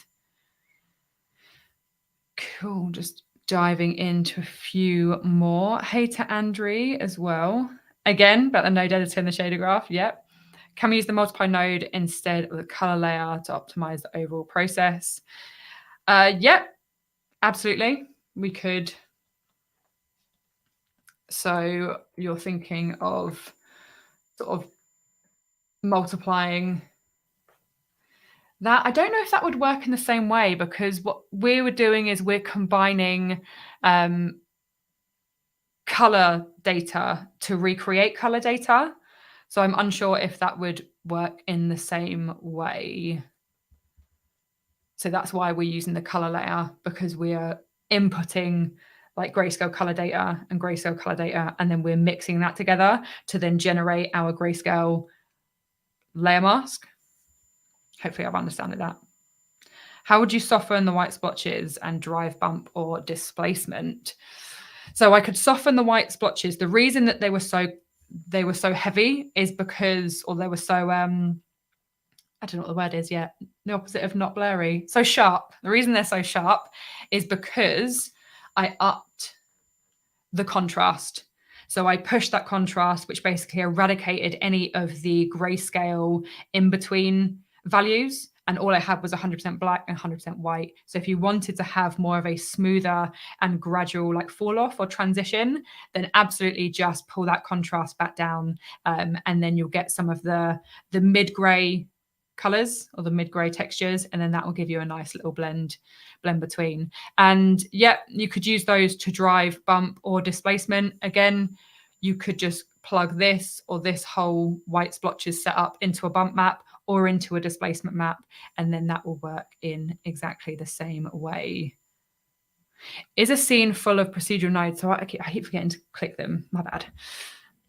Cool, just diving into a few more. Hey to Andre as well. Again, about the node editor and the shader graph. Yep. Can we use the multiply node instead of the color layer to optimize the overall process? Yep, absolutely. We could. So you're thinking of sort of multiplying that. I don't know if that would work in the same way, because what we were doing is we're combining color data to recreate color data. So I'm unsure if that would work in the same way. So that's why we're using the color layer, because we are inputting like grayscale color data and grayscale color data, and then we're mixing that together to then generate our grayscale layer mask. Hopefully I've understood that. How would you soften the white splotches and drive bump or displacement? So I could soften the white splotches. The reason that they were so heavy is because, or they were so I don't know what the word is yet. The opposite of not blurry. So sharp. The reason they're so sharp is because I upped the contrast. So I pushed that contrast, which basically eradicated any of the grayscale in between values. And all I had was 100% black and 100% white. So if you wanted to have more of a smoother and gradual like fall off or transition, then absolutely just pull that contrast back down. And then you'll get some of the mid-gray colors or the mid-gray textures, and then that will give you a nice little blend between. And yeah, you could use those to drive bump or displacement. Again, you could just plug this or this whole white splotches setup into a bump map or into a displacement map, and then that will work in exactly the same way. Is a scene full of procedural nodes? So I keep forgetting to click them. My bad.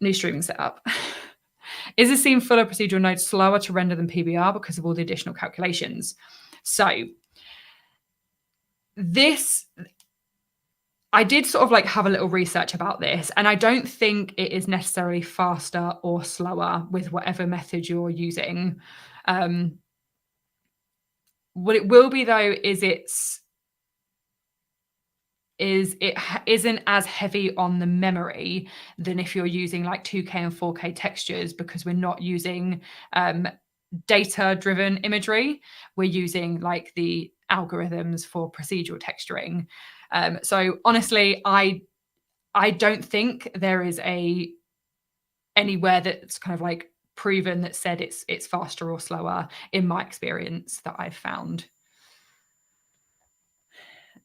New streaming setup. Is the scene full of procedural nodes slower to render than PBR because of all the additional calculations? So this, I did sort of like have a little research about this, and I don't think it is necessarily faster or slower with whatever method you're using. What it will be though is it isn't as heavy on the memory than if you're using like 2K and 4K textures, because we're not using data-driven imagery. We're using like the algorithms for procedural texturing. So honestly, I don't think there is anywhere that's kind of like proven that said it's faster or slower in my experience that I've found.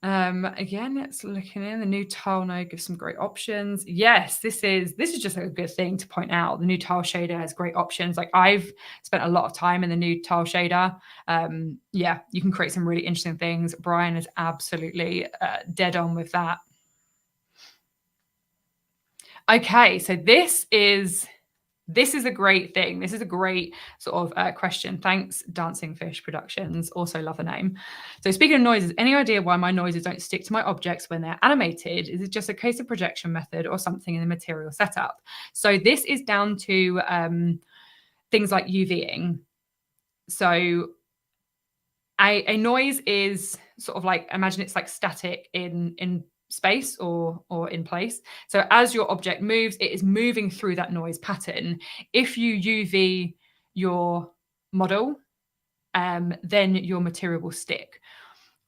Again, it's looking in the new tile node gives some great options. Yes, this is just a good thing to point out. The new tile shader has great options. Like, I've spent a lot of time in the new tile shader. Yeah, you can create some really interesting things. Brian is absolutely dead on with that. Okay, so this is a great thing. This is a great sort of question. Thanks, Dancing Fish Productions. Also love the name. So speaking of noises, any idea why my noises don't stick to my objects when they're animated? Is it just a case of projection method or something in the material setup? So this is down to things like UVing. So a noise is sort of like, imagine it's like static in space or in place. So as your object moves, it is moving through that noise pattern. If you UV your model, then your material will stick.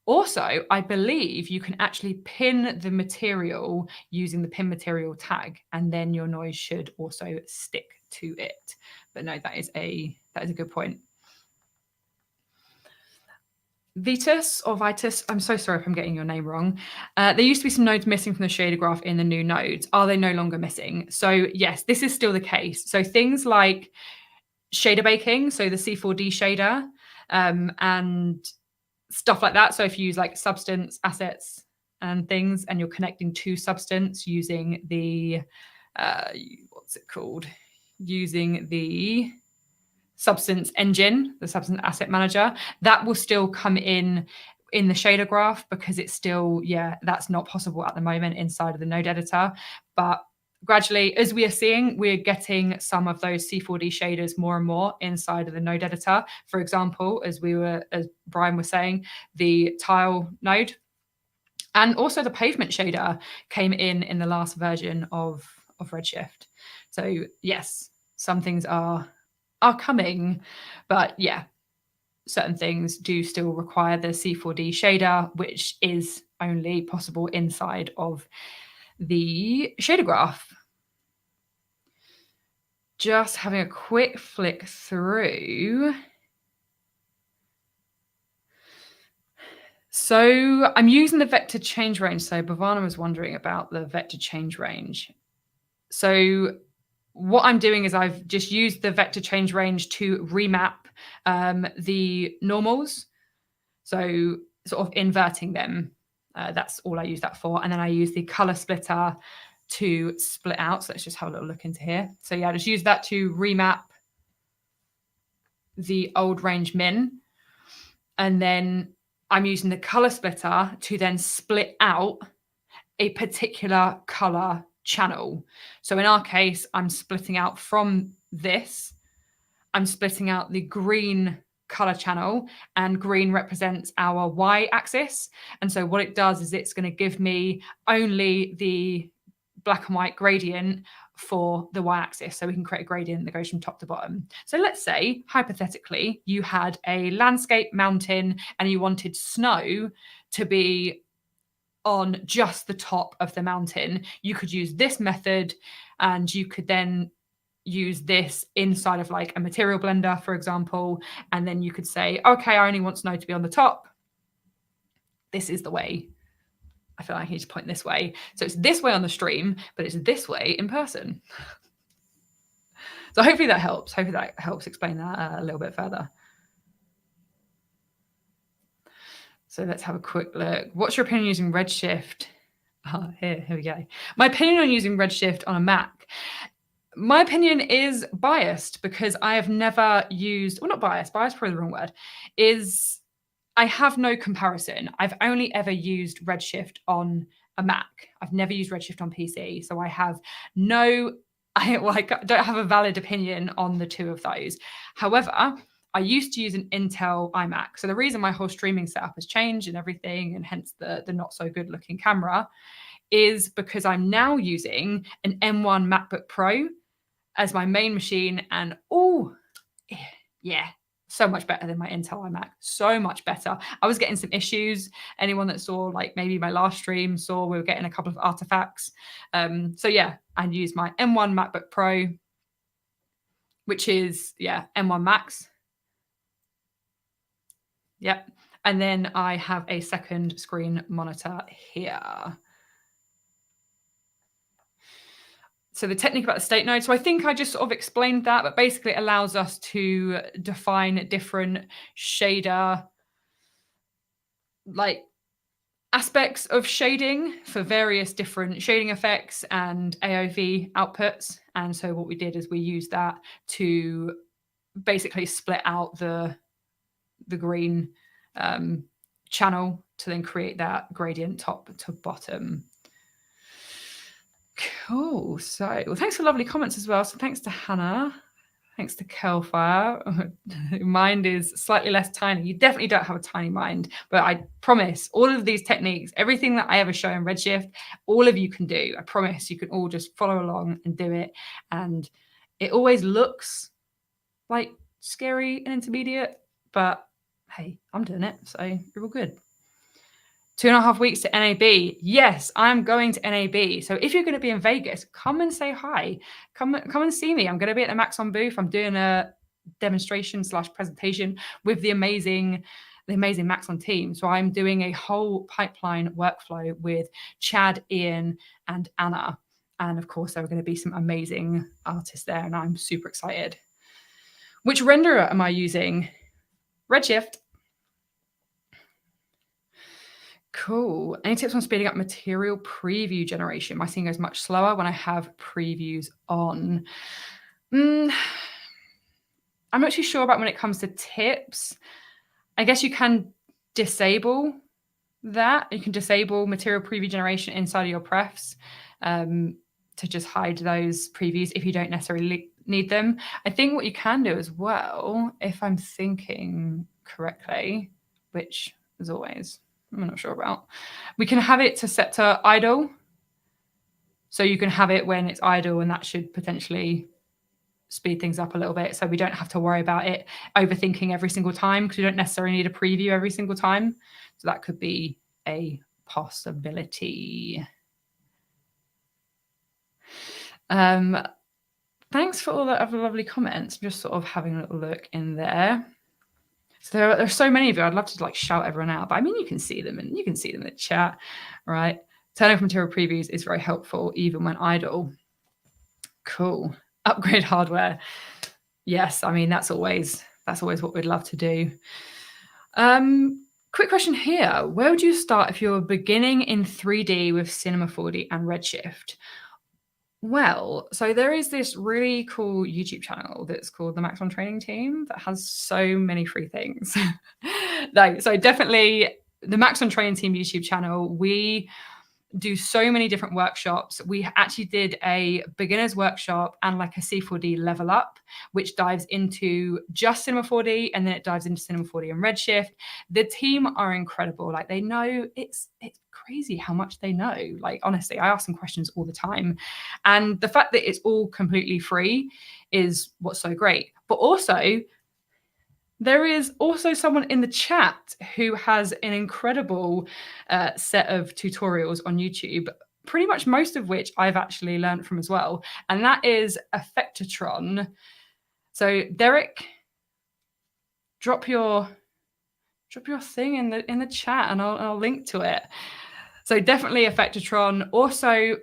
Also, I believe you can actually pin the material using the pin material tag, and then your noise should also stick to it. But no, that is a good point. Vitus or Vitus, I'm so sorry if I'm getting your name wrong. There used to be some nodes missing from the shader graph in the new nodes. Are they no longer missing? So yes, this is still the case. So things like shader baking, so the C4D shader, and stuff like that. So if you use like substance assets and things, and you're connecting to substance using the, what's it called? Using the substance engine, the substance asset manager, that will still come in the shader graph, because it's still, yeah, that's not possible at the moment inside of the node editor. But gradually, as we are seeing, we're getting some of those C4D shaders more and more inside of the node editor. For example, as Brian was saying, the tile node, and also the pavement shader came in the last version of Redshift. So yes, some things are coming, but yeah, certain things do still require the C4D shader, which is only possible inside of the shader graph. Just having a quick flick through. So I'm using the vector change range. So Bhavana was wondering about the vector change range. So what I'm doing is I've just used the vector change range to remap the normals. So sort of inverting them. That's all I use that for. And then I use the color splitter to split out. So let's just have a little look into here. So yeah, I just use that to remap the old range min. And then I'm using the color splitter to then split out a particular color channel. So in our case, I'm splitting out from this, I'm splitting out the green color channel, and green represents our y-axis. And so what it does is it's going to give me only the black and white gradient for the y-axis. So we can create a gradient that goes from top to bottom. So let's say, hypothetically, you had a landscape mountain and you wanted snow to be on just the top of the mountain. You could use this method, and you could then use this inside of like a material blender, for example, and then you could say, okay, I only want snow to be on the top. This is the way. I feel like I need to point this way. So it's this way on the stream, but it's this way in person. So hopefully that helps. Hopefully that helps explain that a little bit further. So let's have a quick look. What's your opinion using Redshift? Here we go. My opinion on using Redshift on a Mac. My opinion is biased because I have never used, well, not biased probably the wrong word, is I have no comparison. I've only ever used Redshift on a Mac. I've never used Redshift on PC. So I have I don't have a valid opinion on the two of those. However, I used to use an Intel iMac. So the reason my whole streaming setup has changed and everything, and hence the not so good looking camera, is because I'm now using an M1 MacBook Pro as my main machine. And yeah, so much better than my Intel iMac. So much better. I was getting some issues. Anyone that saw like maybe my last stream saw we were getting a couple of artifacts. So yeah, I used my M1 MacBook Pro, which is, yeah, M1 Max. Yep. And then I have a second screen monitor here. So the technique about the state node. So I think I just sort of explained that, but basically it allows us to define different shader, like aspects of shading for various different shading effects and AOV outputs. And so what we did is we used that to basically split out the green channel to then create that gradient top to bottom. Cool. So, well, thanks for lovely comments as well. So thanks to Hannah. Thanks to Kelfire. Mind is slightly less tiny. You definitely don't have a tiny mind, but I promise all of these techniques, everything that I ever show in Redshift, all of you can do. I promise you can all just follow along and do it. And it always looks like scary and intermediate, but hey, I'm doing it. So you're all good. 2.5 weeks to NAB. Yes, I'm going to NAB. So if you're going to be in Vegas, come and say hi. Come and see me. I'm going to be at the Maxon booth. I'm doing a demonstration / presentation with the amazing Maxon team. So I'm doing a whole pipeline workflow with Chad, Ian, and Anna. And of course, there are going to be some amazing artists there, and I'm super excited. Which renderer am I using? Redshift. Cool. Any tips on speeding up material preview generation? My thing goes much slower when I have previews on. I'm not too sure about when it comes to tips. I guess you can disable that. You can disable material preview generation inside of your prefs to just hide those previews if you don't necessarily need them. I think what you can do as well, if I'm thinking correctly, which as always, I'm not sure about, we can have it to set to idle. So you can have it when it's idle, and that should potentially speed things up a little bit. So we don't have to worry about it overthinking every single time, because you don't necessarily need a preview every single time. So that could be a possibility. Thanks for all the other lovely comments. I'm just sort of having a little look in there. So there are so many of you. I'd love to like shout everyone out, but I mean, you can see them and you can see them in the chat, right? Turning off material previews is very helpful even when idle. Cool. Upgrade hardware. Yes, I mean, that's always what we'd love to do. Quick question here. Where would you start if you're beginning in 3D with Cinema 4D and Redshift? Well, so there is this really cool YouTube channel that's called the Maxon Training Team that has so many free things. No, so definitely the Maxon Training Team YouTube channel, we do so many different workshops. We actually did a beginner's workshop and like a C4D level up, which dives into just Cinema 4D, and then it dives into Cinema 4D and Redshift. The team are incredible. Like, they know, it's crazy how much they know. Like, honestly, I ask them questions all the time. And the fact that it's all completely free is what's so great. But also, there is also someone in the chat who has an incredible set of tutorials on YouTube, pretty much most of which I've actually learned from as well. And that is Effectatron. So Derek, drop your thing in the chat, and I'll link to it. So definitely Effectatron. Also,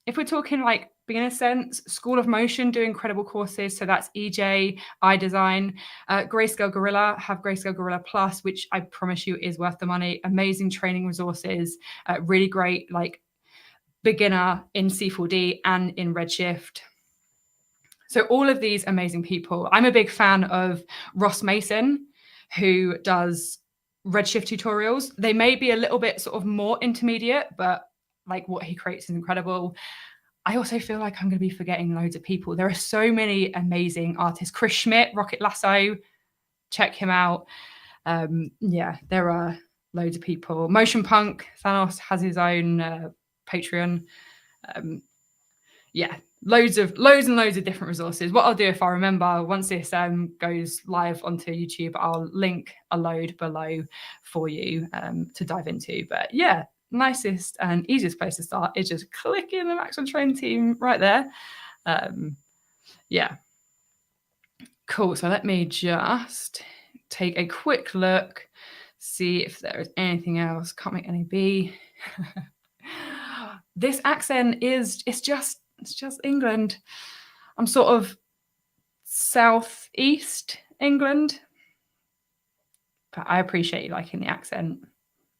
if we're talking like beginner sense, School of Motion do incredible courses. So that's EJ, iDesign, Grayscale Gorilla, have Grayscale Gorilla Plus, which I promise you is worth the money. Amazing training resources, really great like beginner in C4D and in Redshift. So all of these amazing people. I'm a big fan of Ross Mason, who does Redshift tutorials. They may be a little bit sort of more intermediate, but like what he creates is incredible. I also feel like I'm going to be forgetting loads of people. There are so many amazing artists. Chris Schmidt, Rocket Lasso, check him out. Yeah, there are loads of people. Motion Punk, Thanos has his own Patreon. Yeah, loads and loads of different resources. What I'll do if I remember, once this goes live onto YouTube, I'll link a load below for you to dive into. But yeah, nicest and easiest place to start is just clicking the Maxon Trainer team right there. Yeah, cool. So let me just take a quick look, see if there is anything else. Can't make NAB. This accent is, it's just England. I'm sort of southeast England, but I appreciate you liking the accent.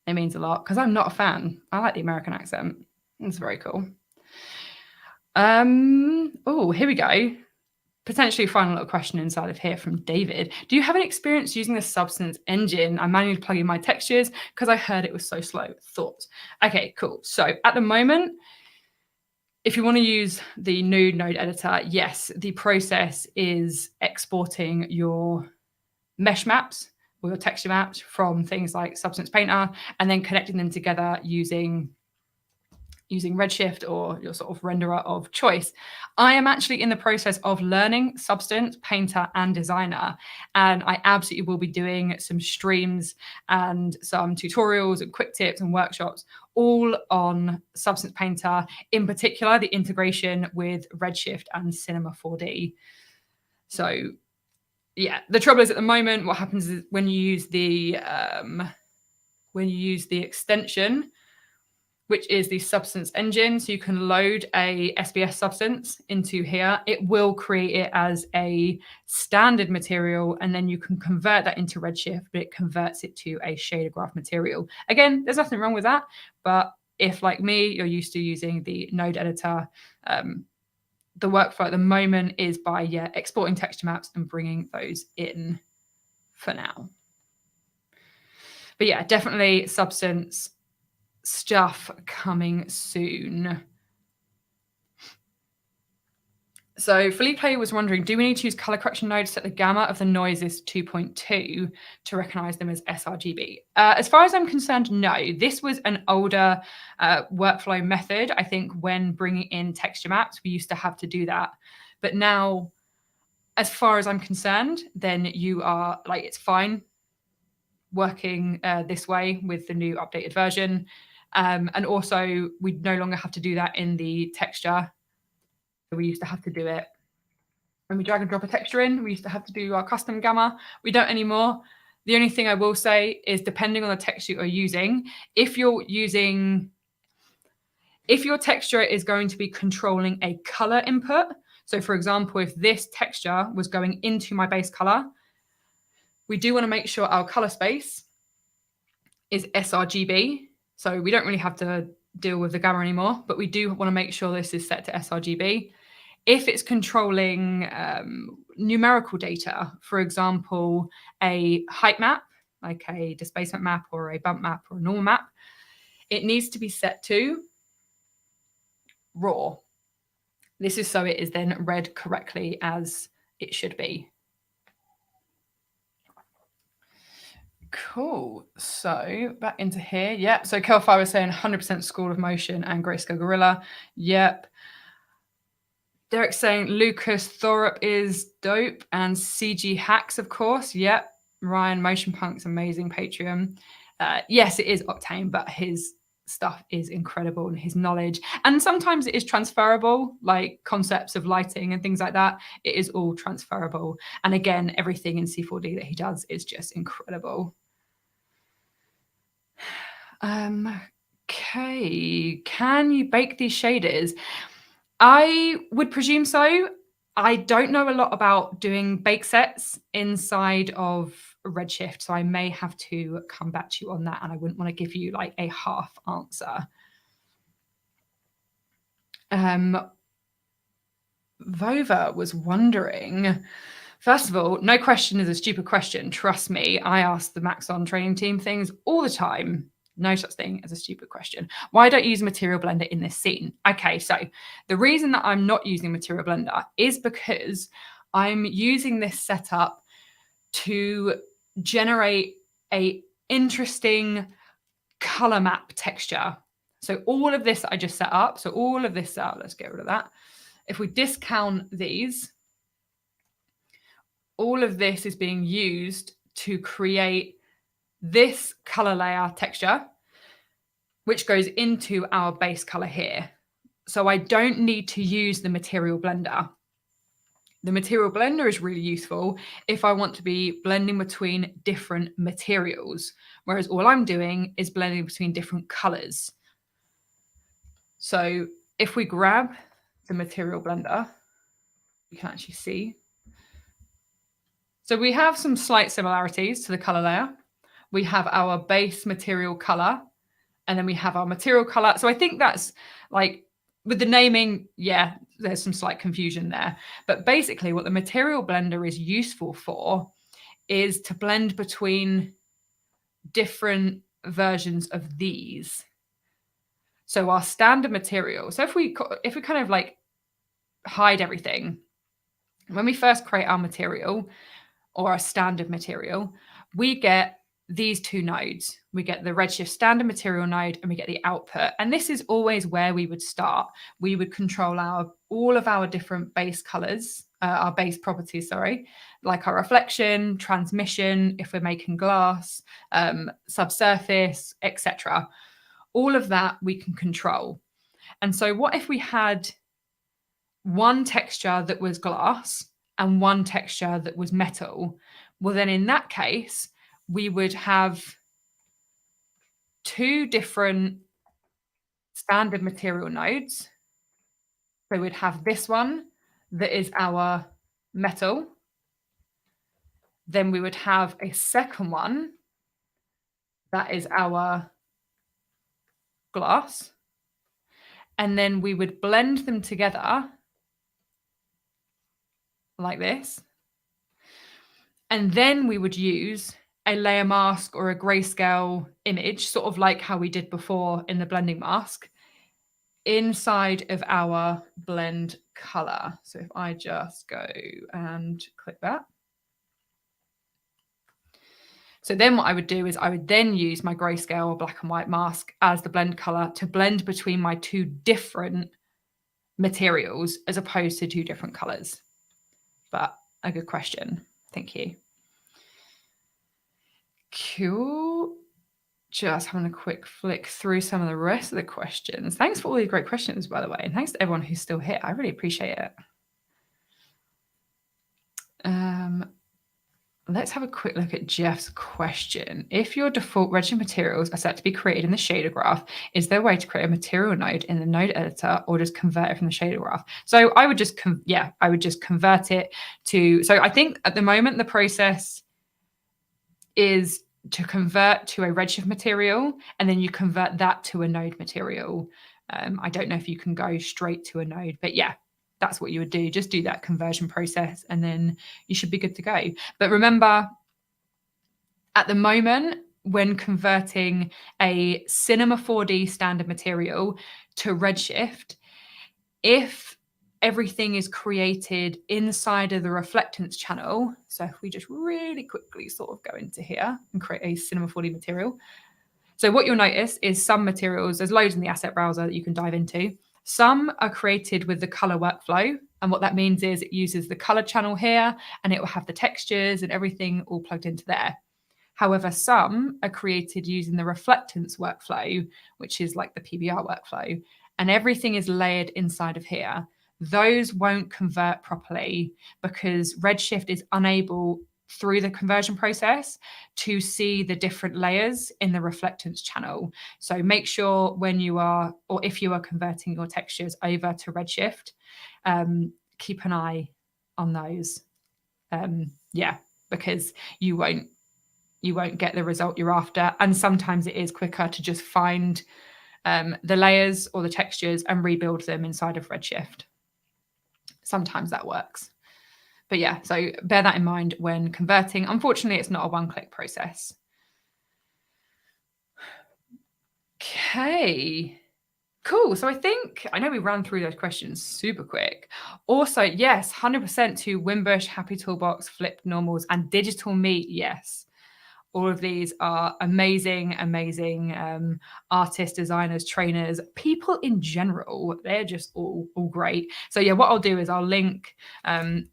It means a lot because I'm not a fan. I like the American accent. It's very cool. Oh, here we go. Potentially final little question inside of here from David. Do you have any experience using the Substance engine? I'm manually plugging my textures because I heard it was so slow. Thoughts? Okay, cool. So at the moment, if you want to use the new node editor, yes, the process is exporting your mesh maps or your texture maps from things like Substance Painter and then connecting them together using Redshift or your sort of renderer of choice. I am actually in the process of learning Substance, Painter, and Designer, and I absolutely will be doing some streams and some tutorials and quick tips and workshops all on Substance Painter, in particular the integration with Redshift and Cinema 4D. So yeah, the trouble is at the moment, what happens is when you use the extension, which is the Substance engine, so you can load a SBS substance into here. It will create it as a standard material, and then you can convert that into Redshift, but it converts it to a shader graph material. Again, there's nothing wrong with that, but if, like me, you're used to using the node editor, the workflow at the moment is by exporting texture maps and bringing those in for now. But yeah, definitely Substance stuff coming soon. So Felipe was wondering, do we need to use color correction node to set the gamma of the noises 2.2 to recognize them as sRGB? As far as I'm concerned, no. This was an older workflow method. I think when bringing in texture maps, we used to have to do that. But now, as far as I'm concerned, then you are like, it's fine working this way with the new updated version. And also, we no longer have to do that in the texture. We used to have to do it when we drag and drop a texture in. We used to have to do our custom gamma. We don't anymore. The only thing I will say is, depending on the texture you're using, if your texture is going to be controlling a color input, so for example, if this texture was going into my base color, we do want to make sure our color space is sRGB. So we don't really have to deal with the gamma anymore, but we do want to make sure this is set to sRGB. If it's controlling numerical data, for example, a height map, like a displacement map or a bump map or a normal map, it needs to be set to raw. This is so it is then read correctly as it should be. Cool. So back into here. Yep. So Kelfire was saying 100% School of Motion and Grayscale Gorilla. Yep. Derek saying Lucas Thorup is dope and CG Hacks, of course. Yep. Ryan Motion Punk's amazing Patreon. Yes, it is Octane, but his stuff is incredible and his knowledge. And sometimes it is transferable, like concepts of lighting and things like that. It is all transferable. And again, everything in C4D that he does is just incredible. Okay, can you bake these shaders? I would presume so. I don't know a lot about doing bake sets inside of Redshift, so I may have to come back to you on that, and I wouldn't want to give you like a half answer. Vova was wondering, first of all, no question is a stupid question. Trust me, I ask the Maxon training team things all the time. No such thing as a stupid question. Why don't you use a material blender in this scene? Okay, so the reason that I'm not using material blender is because I'm using this setup to generate a interesting color map texture. So all of this I just set up. So all of this out, let's get rid of that. If we discount these, all of this is being used to create this color layer texture, which goes into our base color here. So I don't need to use the material blender. The material blender is really useful if I want to be blending between different materials, whereas all I'm doing is blending between different colors. So if we grab the material blender, you can actually see. So we have some slight similarities to the color layer. We have our base material color, and then we have our material color. So I think that's like, with the naming, yeah, there's some slight confusion there. But basically what the material blender is useful for is to blend between different versions of these. So our standard material, so if we kind of like hide everything, when we first create our material or our standard material, we get these two nodes. We get the Redshift standard material node and we get the output. And this is always where we would start. We would control all of our different base colors, our base properties, sorry, like our reflection, transmission, if we're making glass, subsurface, etc. All of that we can control. And so what if we had one texture that was glass and one texture that was metal? Well, then in that case, we would have two different standard material nodes. So we'd have this one that is our metal. Then we would have a second one that is our glass. And then we would blend them together like this. And then we would use a layer mask or a grayscale image, sort of like how we did before in the blending mask, inside of our blend color. So if I just go and click that. So then what I would do is I would then use my grayscale or black and white mask as the blend color to blend between my two different materials as opposed to two different colors. But a good question. Thank you. Cool. Just having a quick flick through some of the rest of the questions. Thanks for all these great questions, by the way. And thanks to everyone who's still here. I really appreciate it. Let's have a quick look at Jeff's question. If your default Redshift materials are set to be created in the shader graph, is there a way to create a material node in the node editor or just convert it from the shader graph? So I would just, convert it to, so I think at the moment the process is to convert to a Redshift material, and then you convert that to a node material. I don't know if you can go straight to a node, but yeah, that's what you would do. Just do that conversion process and then you should be good to go. But remember, at the moment, when converting a Cinema 4D standard material to Redshift, if everything is created inside of the Reflectance channel, so if we just really quickly sort of go into here and create a Cinema 4D material. So what you'll notice is some materials, there's loads in the asset browser that you can dive into. Some are created with the color workflow. And what that means is it uses the color channel here and it will have the textures and everything all plugged into there. However, some are created using the Reflectance workflow, which is like the PBR workflow, and everything is layered inside of here. Those won't convert properly because Redshift is unable through the conversion process to see the different layers in the Reflectance channel. So make sure when you are, or if you are converting your textures over to Redshift, keep an eye on those. Because you won't get the result you're after. And sometimes it is quicker to just find the layers or the textures and rebuild them inside of Redshift. sometimes that works. But yeah, so bear that in mind when converting. Unfortunately, it's not a one-click process. Okay. Cool. So I know we ran through those questions super quick. Also, yes, 100% to Wimbush, Happy Toolbox, Flipped Normals, and Digital Meat. Yes. All of these are amazing, amazing artists, designers, trainers, people in general. They're just all great. So yeah, what I'll do is I'll link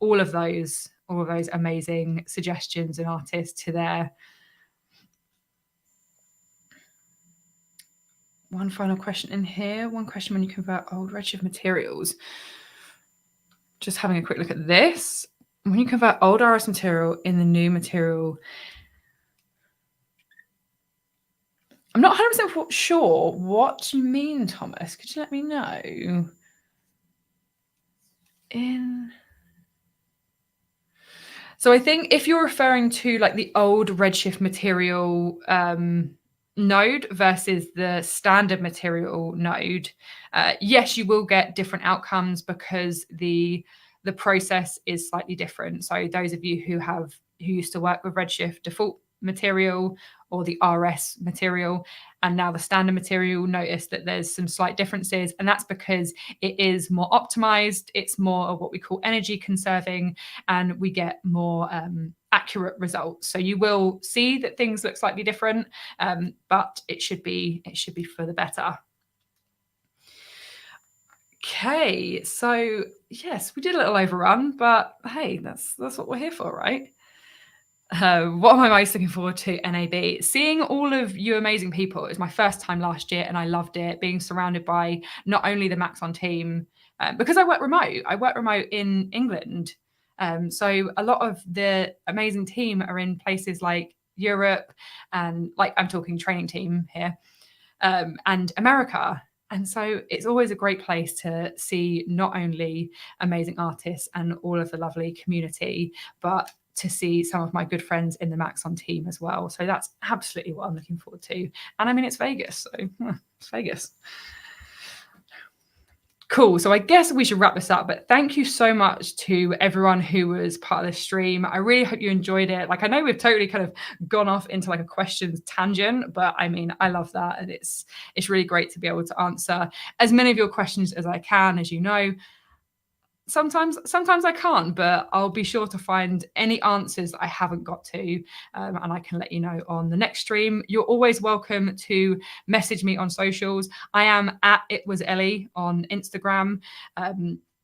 all of those amazing suggestions and artists to their. One final question in here. One question when you convert old Redshift materials. Just having a quick look at this. When you convert old RS material in the new material, I'm not 100% sure what you mean, Thomas. Could you let me know? So I think if you're referring to like the old Redshift material node versus the standard material node, yes, you will get different outcomes because the process is slightly different. So those of you who used to work with Redshift default material or the RS material and now the standard material, notice that there's some slight differences, and that's because it is more optimized, it's more of what we call energy conserving, and we get more accurate results. So you will see that things look slightly different, but it should be for the better. Okay, so yes, we did a little overrun, but hey, that's what we're here for, right? What am I most looking forward to, NAB? Seeing all of you amazing people. It was my first time last year and I loved it, being surrounded by not only the Maxon team, because I work remote. I work remote in England. So a lot of the amazing team are in places like Europe and like I'm talking training team here, and America. And so it's always a great place to see not only amazing artists and all of the lovely community, but to see some of my good friends in the Maxon team as well. So that's absolutely what I'm looking forward to. And I mean, it's Vegas, so it's Vegas. Cool. So I guess we should wrap this up, but thank you so much to everyone who was part of this stream. I really hope you enjoyed it. Like, I know we've totally kind of gone off into like a questions tangent, but I mean, I love that. And it's really great to be able to answer as many of your questions as I can, as you know. Sometimes I can't, but I'll be sure to find any answers that I haven't got to, and I can let you know on the next stream. You're always welcome to message me on socials. I am at @itwaselly on Instagram.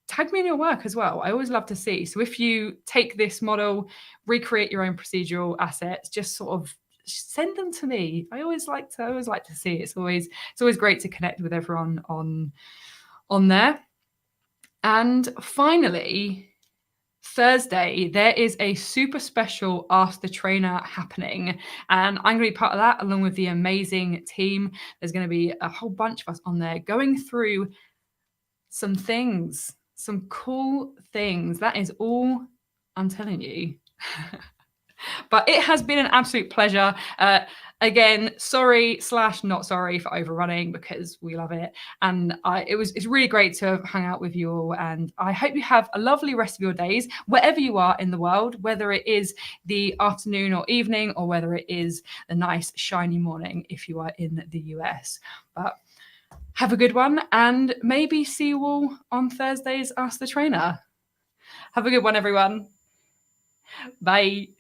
Tag me in your work as well. I always love to see. So if you take this model, recreate your own procedural assets, just sort of send them to me. I always like to see. It's always great to connect with everyone on there. And finally, Thursday, there is a super special Ask the Trainer happening. And I'm going to be part of that along with the amazing team. There's going to be a whole bunch of us on there going through some things, some cool things. That is all I'm telling you. But it has been an absolute pleasure. Again, sorry/not sorry for overrunning because we love it. And it's really great to have hung out with you all. And I hope you have a lovely rest of your days, wherever you are in the world, whether it is the afternoon or evening, or whether it is a nice shiny morning if you are in the US. But have a good one, and maybe see you all on Thursday's Ask the Trainer. Have a good one, everyone. Bye.